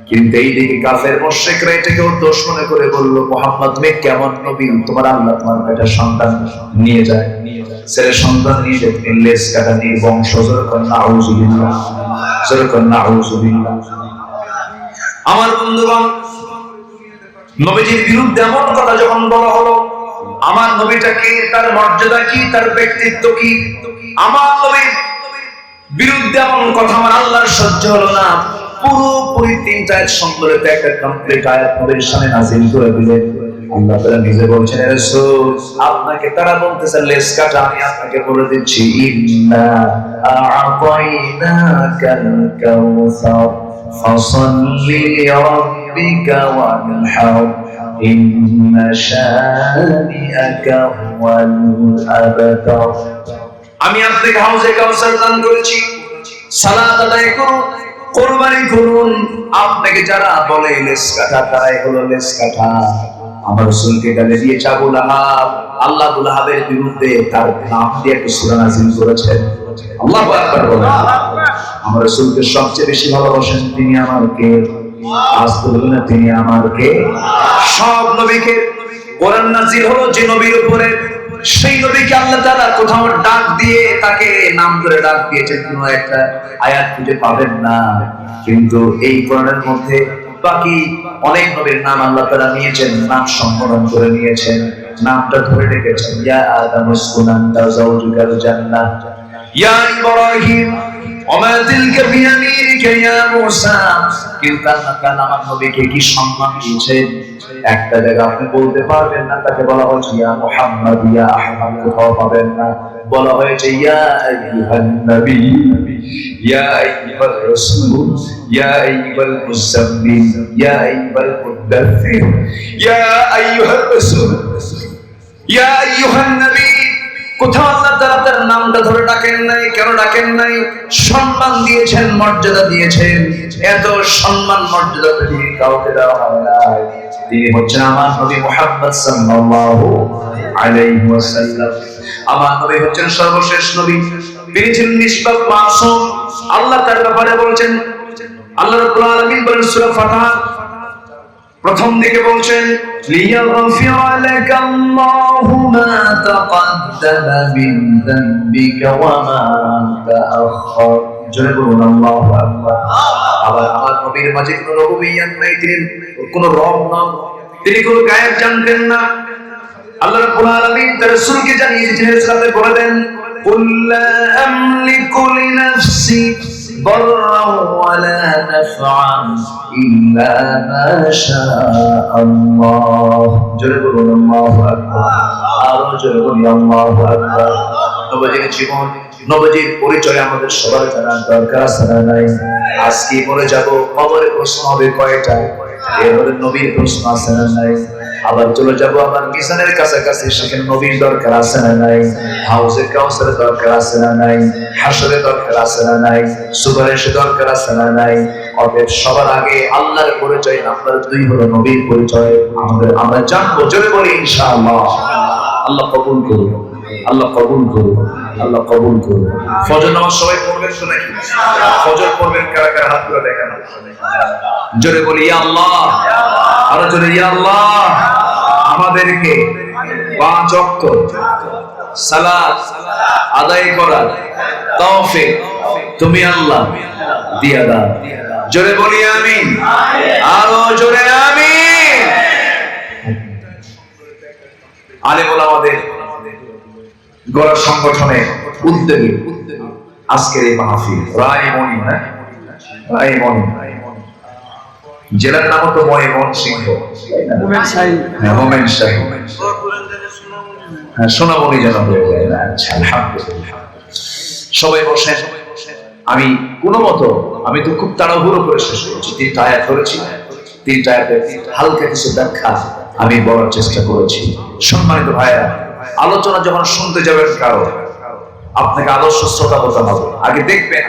কিন্তু এইদিকে কাফের মুশরিকরা এটাকেও দোষ মনে করে বলল, মুহাম্মদ মে কেমন নবী, তোমার আল্লাহ তোমার একটা সন্তান নিয়ে যায়, ছেলের সন্তান নিয়ে যায়, তুমি লেজ কাটা নিয়ে বংশ। নাউযুবিল্লাহ, নাউযুবিল্লাহ। আমার বন্ধুগণ, নবীজির বিরুদ্ধে এমন কথা যখন বলা হলো, আমার নবীটা কে, তার মর্যাদা কি, তার ব্যক্তিত্ব কি, আমার নবীর বিরুদ্ধে এমন কথা আমার আল্লাহর সহ্য হলো না। পুরোপুরি 3টা আয়াত সংবলিত একটা কমপ্লিট আয়াত নবীর সামনে নাযিল করে দিলেন। আল্লাহ তাআলা নিজে বলছেন, রাসূল আপনাকে তারা বলতেছে লেস কাটা, আমি আপনাকে বলে দিচ্ছি, ইন্না আ'তাইনাকাল কাউসার ফাসাল্লি লিরাব্বিকা ওয়ানহার ইন্না শানিআকা হুয়াল আবতার। আমি আপনাকে হাউজে কাউসার দান করেছি, সালাত আদায় করুন, কুরবানি করুন। আপনাকে যারা বলে লেস কাটা, তারাই হলো লেস কাটা। আমার রাসূলকে গালি দিয়েছে আবু লাহাব, আল্লাহ আবু লাহাবের বিরুদ্ধে তার নাম দিয়ে একটা সূরা নাযিল করেছেন। আল্লাহু আকবার বলেন। আমার রাসূলকে সবচেয়ে বেশি ভালোবাসেন তিনি আমার কে? আজ তো বলেন তিনি আমার কে? সব নবীকে কোরআন নাযিল হলো যে নবীর উপরে, সেই নবীকে আল্লাহ তাআলা কোথাও ডাক দিয়ে তাকে নাম ধরে ডাক দিয়েছেন কোনো একটা আয়াত খুঁজে পাবেন না। কিন্তু এই কোরআনের মধ্যে বাকি অনেক নবীর নাম আল্লাহ তাআলা নিয়েছেন, নাম সম্বোধন করে নিয়েছেন, নামটা ধরে রেখেছেন। ইয়া আদম উসকুন আনতা যাওজুকাল জান্নাহ, ইয়া ইব্রাহিম ওমা তিলকা বিয়ামিনিকা ইয়া মূসা। কিন্তু আল্লাহ তাআলা আমার নবীকে কি সম্মান দিয়েছেন একটা জায়গা আপনি বলতে পারবেন না। তাকে বলা হয়েছে ইয়া মুহাম্মদ, ইয়া আহমদ, কোথাও পাবেন না। বলা হয়েছে ইয়া আইয়ুহান নবী, ইয়া আইয়ুহার রাসূল, ইয়া আইয়ুহাল মুযাম্মিল, ইয়া আইয়ুহাল মুদাথথির, ইয়া আইয়ুহার রাসূল, ইয়া আইয়ুহান নবী। কোথাও আল্লাহ তাআলা তার নামটা ধরে ডাকেন নাই। কেন ডাকেন নাই? সম্মান দিয়েছেন, মর্যাদা দিয়েছেন। এত সম্মান মর্যাদা পৃথিবীর কাউকে দেওয়া হয় নাই। তিনি হচ্ছেন আমার নবী মুহাম্মদ সাল্লাল্লাহু আলাইহি ওয়াসাল্লাম। আমার নবী হচ্ছেন সর্বশেষ নবী, তিনি ছিলেন নিষ্পাপ মাসুম। আল্লাহ তার ব্যাপারে বলেছেন, আল্লাহ রাব্বুল আলামিন বলেন সূরা ফাতিহা প্রথম দিকে বলছেন, লিয়াগফিরা লাকাল্লাহু মা তাকাদ্দামা মিন যামবিকা ওয়া মা তাআখার। জোরে বলুন আল্লাহু আকবার। আবার আমার নবীর মাঝে কোনো রুবিয়াত নাই, তিনি কোনো রব নন, তিনি কোনো গায়েব জানতেন না। আল্লাহ রাব্বুল আলামিন তার রাসূলকে জানিয়ে দিয়েছেন, সাথে বলে দেন, কুল লা আমলিকু লিনাফসি ضرا ولا نفعا إلا ما شاء الله. جربوا الله أكبر. جربوا الله أكبر. নবীর জীবন, নবীর পরিচয় আমাদের সবার জানার দরকার আছে না নাই? আজকে বলে যাব কবরে প্রশ্ন হবে কয়টা, এবারে নবীর প্রশ্ন আছে না নাই? আবার চলে যাব আবার মিজানের কাছাকাছি, সেখানে নবীর দরকার আছে না নাই? হাউজে কাউসারের দরকার আছে না নাই? হাসরের দরকার আছে না নাই? সুপারিশের দরকার আছে না নাই? অতএব সবার আগে আল্লাহর পরিচয় নাম্বার 2 হলো নবীর পরিচয়। আমরা জানবো, জোরে বলি ইনশাআল্লাহ। আল্লাহ কবুল করুন, আল্লাহ কবুল করুন, আল্লাহ কবুল করুন। ফজর নামাজ সবাই পড়বেন তো নাকি? ফজর পড়বেন কারা কারা? হাত তুলে দেখান। জোরে বলি ইয়া আল্লাহ, আরো জোরে ইয়া আল্লাহ। আমাদেরকে 5 ওয়াক্ত সালাত আদায় করার তৌফিক তুমি আল্লাহ দিয়া দাও। জোরে বলি আমিন, আরো জোরে আমিন। আলেম ওলামাদের গড়া সংগঠনের উদ্যোগে আজকের এই মাহফিল রায়মনি, রায়মনি জেলার নাম তো ময়মনসিংহ, সোনামণি যেন হয়ে যায়। আচ্ছা, আলহামদুলিল্লাহ। সবাই বসেন। আমি কোনো মতো, আমি তো খুব তাড়াহুড়ো করে শেষ করেছি, 3টা আয়াত করেছি, 3টা আয়াতের হালকা কিছু ব্যাখ্যা আমি বলার চেষ্টা করেছি। সম্মানিত ভাইরা, আলোচনা যখন শুনতে যাবেন কারো, আপনাকে আদর্শ শ্রোতা হতে হবে। আগে দেখবেন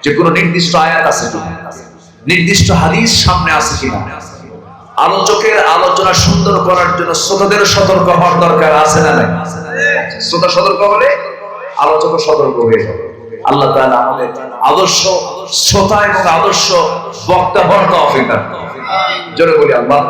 যে কোনো নির্দিষ্ট আয়াত আছে কিনা, নির্দিষ্ট হাদিস সামনে আছে কিনা। আলোচকের আলোচনা সুন্দর করার জন্য শ্রোতাদের সতর্ক হওয়ার দরকার আছে না নাই? শ্রোতা সতর্ক হলে আলোচক সতর্ক হয়ে যাবে। আল্লাহ তাআলা আমাদের আদর্শ শ্রোতা এবং আদর্শ বক্তা হওয়ার তৌফিক দান করুন। জোরে বলি আল্লাহ।